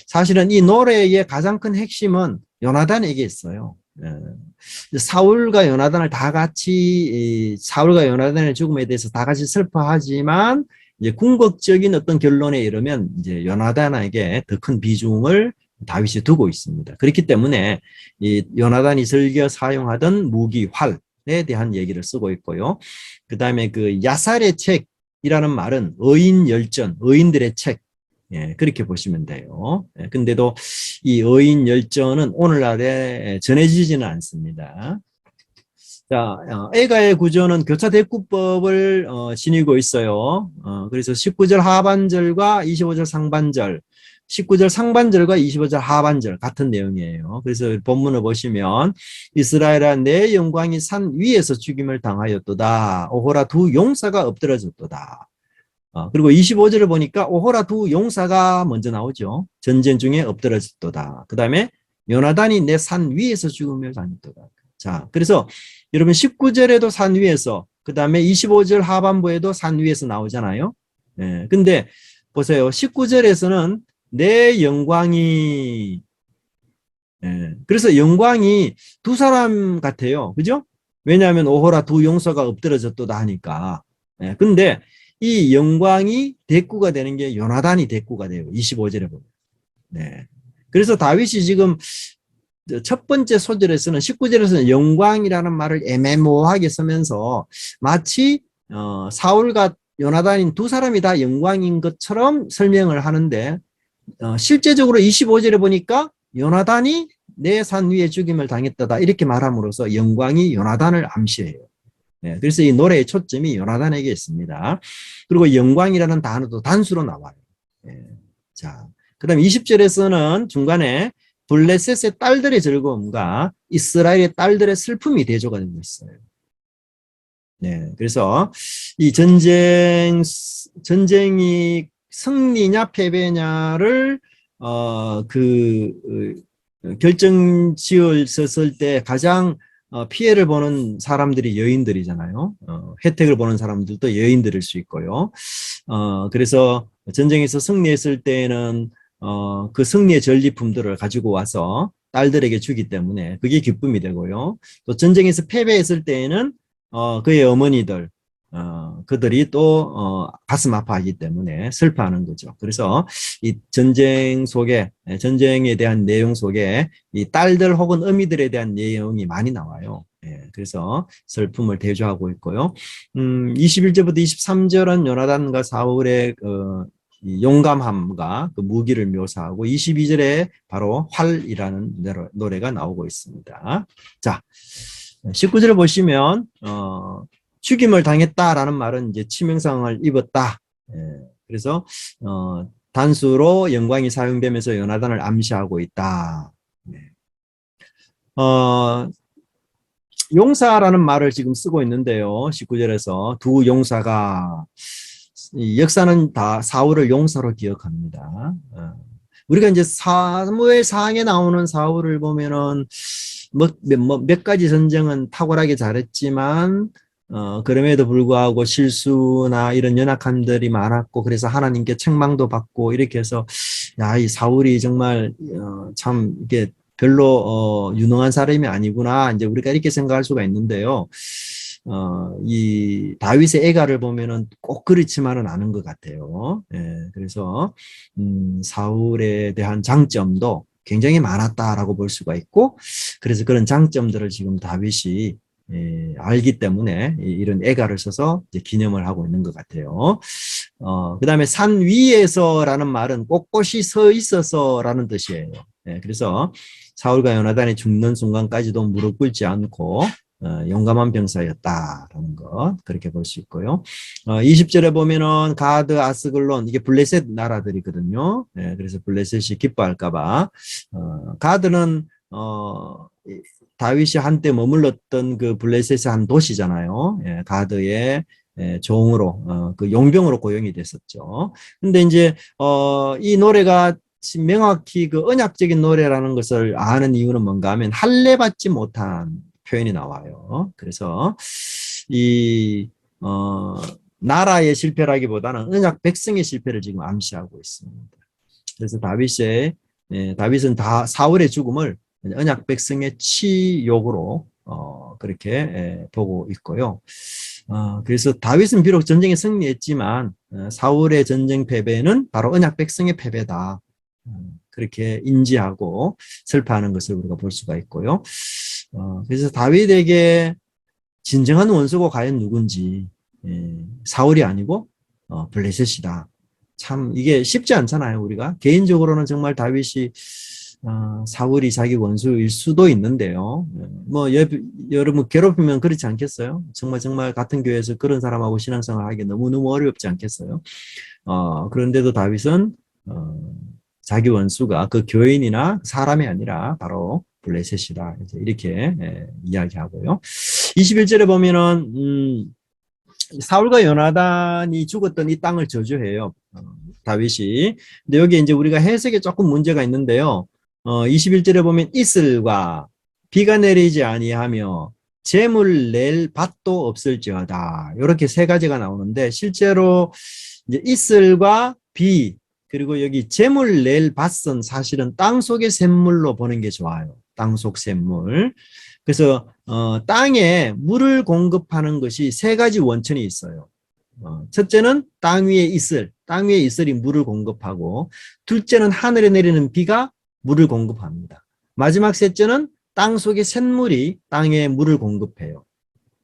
사실은 이 노래의 가장 큰 핵심은 요나단에게 있어요. 예, 사울과 요나단을 다 같이 사울과 요나단의 죽음에 대해서 다 같이 슬퍼하지만 이제 궁극적인 어떤 결론에 이르면 이제 요나단에게 더 큰 비중을 다윗이 두고 있습니다. 그렇기 때문에 이 요나단이 즐겨 사용하던 무기 활에 대한 얘기를 쓰고 있고요. 그 다음에 그 야살의 책이라는 말은 의인 열전, 의인들의 책. 예, 그렇게 보시면 돼요. 예, 근데도 이 의인 열전은 오늘날에 전해지지는 않습니다. 자, 애가의 구조는 교차대꾸법을 지니고 있어요. 그래서 19절 하반절과 25절 상반절, 19절 상반절과 25절 하반절 같은 내용이에요. 그래서 본문을 보시면 이스라엘아 내 영광이 산 위에서 죽임을 당하였도다. 오호라 두 용사가 엎드러졌도다. 그리고 25절을 보니까 오호라 두 용사가 먼저 나오죠. 전쟁 중에 엎드러졌도다. 그 다음에 요나단이 내 산 위에서 죽음을 당했도다. 자, 그래서 여러분 19절에도 산 위에서, 그 다음에 25절 하반부에도 산 위에서 나오잖아요. 예, 근데 보세요. 19절에서는 내 영광이, 예, 그래서 영광이 두 사람 같아요. 그죠? 왜냐하면 오호라 두 용사가 엎드러졌도다 하니까. 예, 근데 이 영광이 대꾸가 되는 게 요나단이 대꾸가 돼요. 25절에 보면. 네. 그래서 다윗이 지금 첫 번째 소절에서는 19절에서는 영광이라는 말을 애매모호하게 쓰면서 마치 사울과 요나단인 두 사람이 다 영광인 것처럼 설명을 하는데 실제적으로 25절에 보니까 요나단이 내 산 위에 죽임을 당했다다 이렇게 말함으로써 영광이 요나단을 암시해요. 네, 그래서 이 노래의 초점이 요나단에게 있습니다. 그리고 영광이라는 단어도 단수로 나와요. 네. 자, 그 다음에 20절에서는 중간에 블레셋의 딸들의 즐거움과 이스라엘의 딸들의 슬픔이 대조가 되고 있어요. 네, 그래서 이 전쟁이 승리냐 패배냐를 결정 지었을 때 가장 피해를 보는 사람들이 여인들이잖아요. 혜택을 보는 사람들도 여인들일 수 있고요. 그래서 전쟁에서 승리했을 때는 그 승리의 전리품들을 가지고 와서 딸들에게 주기 때문에 그게 기쁨이 되고요. 또 전쟁에서 패배했을 때에는 그의 어머니들, 그들이 또 가슴 아파하기 때문에 슬퍼하는 거죠. 그래서 이 전쟁 속에, 전쟁에 대한 내용 속에 이 딸들 혹은 어미들에 대한 내용이 많이 나와요. 예, 그래서 슬픔을 대조하고 있고요. 21절부터 23절은 요나단과 사울의 이 용감함과 그 무기를 묘사하고 22절에 바로 활이라는 노래가 나오고 있습니다. 자, 19절을 보시면 죽임을 당했다라는 말은 이제 치명상을 입었다. 예, 그래서 단수로 영광이 사용되면서 요나단을 암시하고 있다. 네. 용사라는 말을 지금 쓰고 있는데요. 19절에서 두 용사가 역사는 다 사울을 용사로 기억합니다. 우리가 이제 사무엘상에 나오는 사울을 보면은 몇 가지 전쟁은 탁월하게 잘했지만 그럼에도 불구하고 실수나 이런 연약함들이 많았고 그래서 하나님께 책망도 받고 이렇게 해서 야, 이 사울이 정말 참 이게 별로 유능한 사람이 아니구나 이제 우리가 이렇게 생각할 수가 있는데요. 이 다윗의 애가를 보면은 꼭 그렇지만은 않은 것 같아요. 예, 그래서 사울에 대한 장점도 굉장히 많았다라고 볼 수가 있고 그래서 그런 장점들을 지금 다윗이 알기 때문에 이런 애가를 써서 이제 기념을 하고 있는 것 같아요. 그 다음에 산 위에서라는 말은 꼿꼿이 서 있어서라는 뜻이에요. 그래서 사울과 요나단이 죽는 순간까지도 무릎 꿇지 않고 용감한 병사였다라는 것 그렇게 볼 수 있고요. 20절에 보면은 가드, 아스글론 이게 블레셋 나라들이거든요. 예, 그래서 블레셋이 기뻐할까봐 가드는 다윗이 한때 머물렀던 그 블레셋의 한 도시잖아요. 예, 가드의 종으로 그 용병으로 고용이 됐었죠. 근데 이제 이 노래가 명확히 그 언약적인 노래라는 것을 아는 이유는 뭔가 하면 할례 받지 못한 표현이 나와요. 그래서 이 나라의 실패라기보다는 언약 백성의 실패를 지금 암시하고 있습니다. 그래서 다윗은 다 사울의 죽음을 언약 백성의 치욕으로 그렇게 보고 있고요. 그래서 다윗은 비록 전쟁에 승리했지만 사울의 전쟁 패배는 바로 언약 백성의 패배다. 그렇게 인지하고 슬퍼하는 것을 우리가 볼 수가 있고요. 그래서 다윗에게 진정한 원수가 과연 누군지 사울이 아니고 블레셋이다. 참 이게 쉽지 않잖아요. 우리가 개인적으로는 정말 다윗이 사울이 자기 원수일 수도 있는데요. 뭐 여러분 괴롭히면 그렇지 않겠어요? 정말 같은 교회에서 그런 사람하고 신앙생활 하기 너무너무 어렵지 않겠어요? 그런데도 다윗은 자기 원수가 그 교인이나 사람이 아니라 바로 블레셋이다. 이렇게 이야기하고요. 21절에 보면은 사울과 요나단이 죽었던 이 땅을 저주해요. 다윗이. 근데 여기 이제 우리가 해석에 조금 문제가 있는데요. 21절에 보면 이슬과 비가 내리지 아니하며 재물 낼 밭도 없을지어다. 이렇게 세 가지가 나오는데 실제로 이제 이슬과 비 그리고 여기 재물 낼 밭은 사실은 땅 속의 샘물로 보는 게 좋아요. 땅 속 샘물. 그래서 땅에 물을 공급하는 것이 세 가지 원천이 있어요. 첫째는 땅 위에 이슬, 땅 위에 이슬이 물을 공급하고 둘째는 하늘에 내리는 비가 물을 공급합니다. 마지막 셋째는 땅 속의 샘물이 땅에 물을 공급해요.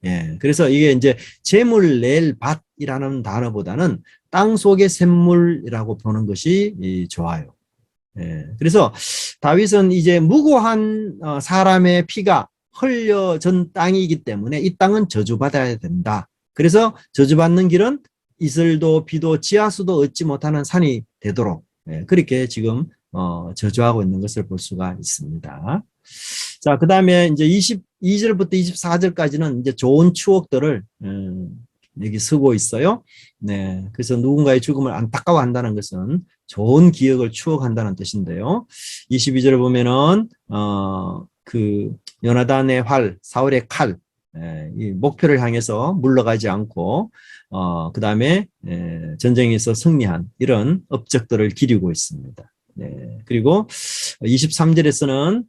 예, 그래서 이게 이제 재물 낼 밭이라는 단어보다는 땅 속의 샘물이라고 보는 것이 좋아요. 예, 그래서 다윗은 이제 무고한 사람의 피가 흘려진 땅이기 때문에 이 땅은 저주받아야 된다. 그래서 저주받는 길은 이슬도 비도 지하수도 얻지 못하는 산이 되도록 그렇게 지금 저주하고 있는 것을 볼 수가 있습니다. 자, 그 다음에 이제 22절부터 24절까지는 이제 좋은 추억들을 여기 쓰고 있어요. 네, 그래서 누군가의 죽음을 안타까워한다는 것은 좋은 기억을 추억한다는 뜻인데요. 22절을 보면은 그 요나단의 활, 사울의 칼, 이 목표를 향해서 물러가지 않고 그 다음에 전쟁에서 승리한 이런 업적들을 기리고 있습니다. 네, 그리고 23절에서는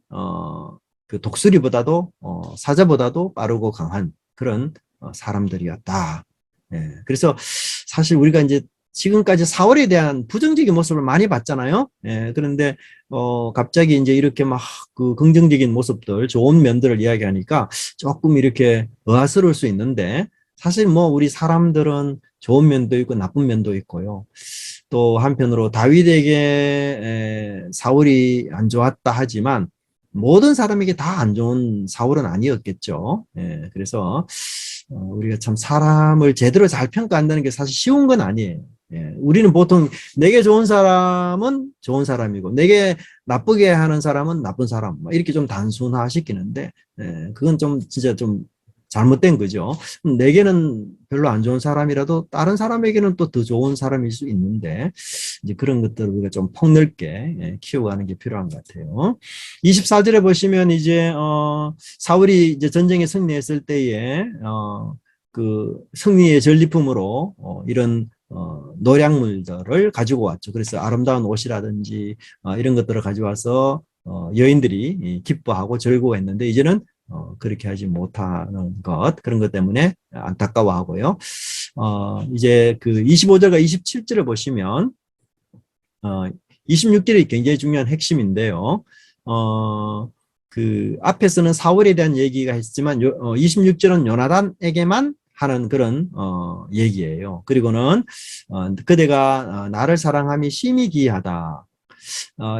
그 독수리보다도 사자보다도 빠르고 강한 그런 사람들이었다. 네, 그래서 사실 우리가 이제 지금까지 사울에 대한 부정적인 모습을 많이 봤잖아요. 예, 그런데 갑자기 이제 이렇게 막 그 긍정적인 모습들, 좋은 면들을 이야기하니까 조금 이렇게 의아스러울 수 있는데 사실 뭐 우리 사람들은 좋은 면도 있고 나쁜 면도 있고요. 또 한편으로 다윗에게 사울이 안 좋았다 하지만 모든 사람에게 다 안 좋은 사울은 아니었겠죠. 예, 그래서 우리가 참 사람을 제대로 잘 평가한다는 게 사실 쉬운 건 아니에요. 예, 우리는 보통 내게 좋은 사람은 좋은 사람이고 내게 나쁘게 하는 사람은 나쁜 사람 이렇게 좀 단순화시키는데 그건 좀 진짜 좀 잘못된 거죠. 내게는 별로 안 좋은 사람이라도 다른 사람에게는 또 더 좋은 사람일 수 있는데 이제 그런 것들을 우리가 좀 폭넓게 키워가는 게 필요한 것 같아요. 24절에 보시면 이제 사울이 이제 전쟁에 승리했을 때에 그 승리의 전리품으로 이런 노량물들을 가지고 왔죠. 그래서 아름다운 옷이라든지 이런 것들을 가져와서 여인들이 기뻐하고 즐거워했는데 이제는 그렇게 하지 못하는 것 그런 것 때문에 안타까워하고요. 이제 그 25절과 27절을 보시면 26절이 굉장히 중요한 핵심인데요. 그 앞에서는 사울에 대한 얘기가 했지만 26절은 요나단에게만 하는 그런 얘기예요. 그리고는 그대가 나를 사랑함이 심히 기이하다.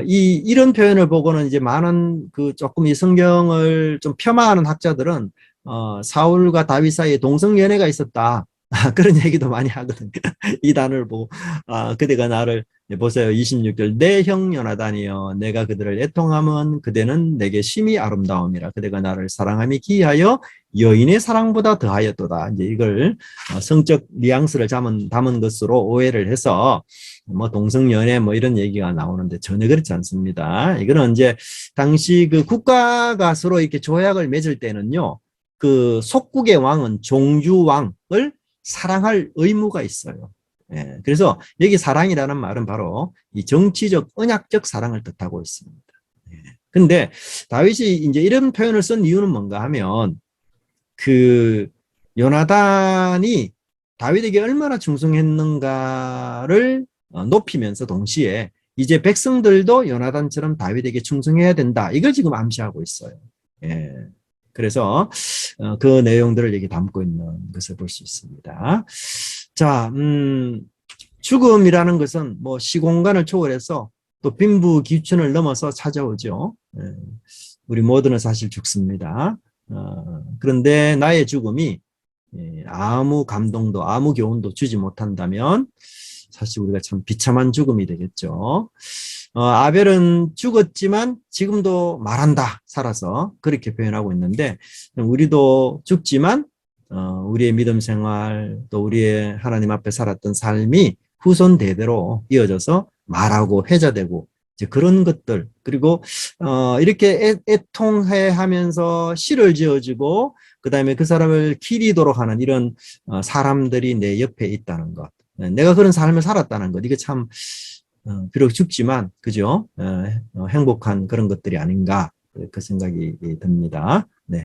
이런 표현을 보고는 이제 많은 그 조금 이 성경을 좀 폄하하는 학자들은 사울과 다윗 사이에 동성연애가 있었다. 그런 얘기도 많이 하거든요. 이 단어를 보고, 그대가 나를, 보세요. 26절. 내 형 요나단이여, 내가 그들을 애통함은 그대는 내게 심히 아름다움이라. 그대가 나를 사랑함이 기하여 여인의 사랑보다 더하였도다. 이제 이걸 성적 뉘앙스를 담은 것으로 오해를 해서 뭐 동성연애 뭐 이런 얘기가 나오는데 전혀 그렇지 않습니다. 이거는 이제 당시 그 국가가 서로 이렇게 조약을 맺을 때는요, 그 속국의 왕은 종주왕을 사랑할 의무가 있어요. 예, 그래서 여기 사랑이라는 말은 바로 이 정치적, 언약적 사랑을 뜻하고 있습니다. 예. 근데 다윗이 이제 이런 표현을 쓴 이유는 뭔가 하면 그 요나단이 다윗에게 얼마나 충성했는가를 높이면서 동시에 이제 백성들도 요나단처럼 다윗에게 충성해야 된다. 이걸 지금 암시하고 있어요. 예. 그래서 그 내용들을 여기 담고 있는 것을 볼 수 있습니다. 자, 죽음이라는 것은 뭐 시공간을 초월해서 또 빈부귀천을 넘어서 찾아오죠. 예. 우리 모두는 사실 죽습니다. 그런데 나의 죽음이 아무 감동도 아무 교훈도 주지 못한다면 사실 우리가 참 비참한 죽음이 되겠죠. 아벨은 죽었지만 지금도 말한다, 살아서. 그렇게 표현하고 있는데, 우리도 죽지만, 우리의 믿음 생활, 또 우리의 하나님 앞에 살았던 삶이 후손 대대로 이어져서 말하고 회자되고, 이제 그런 것들, 그리고, 이렇게 애통해 하면서 시를 지어주고, 그 다음에 그 사람을 기리도록 하는 이런 사람들이 내 옆에 있다는 것. 내가 그런 삶을 살았다는 것. 이게 참, 비록 죽지만, 그죠? 행복한 그런 것들이 아닌가. 그 생각이 듭니다. 네.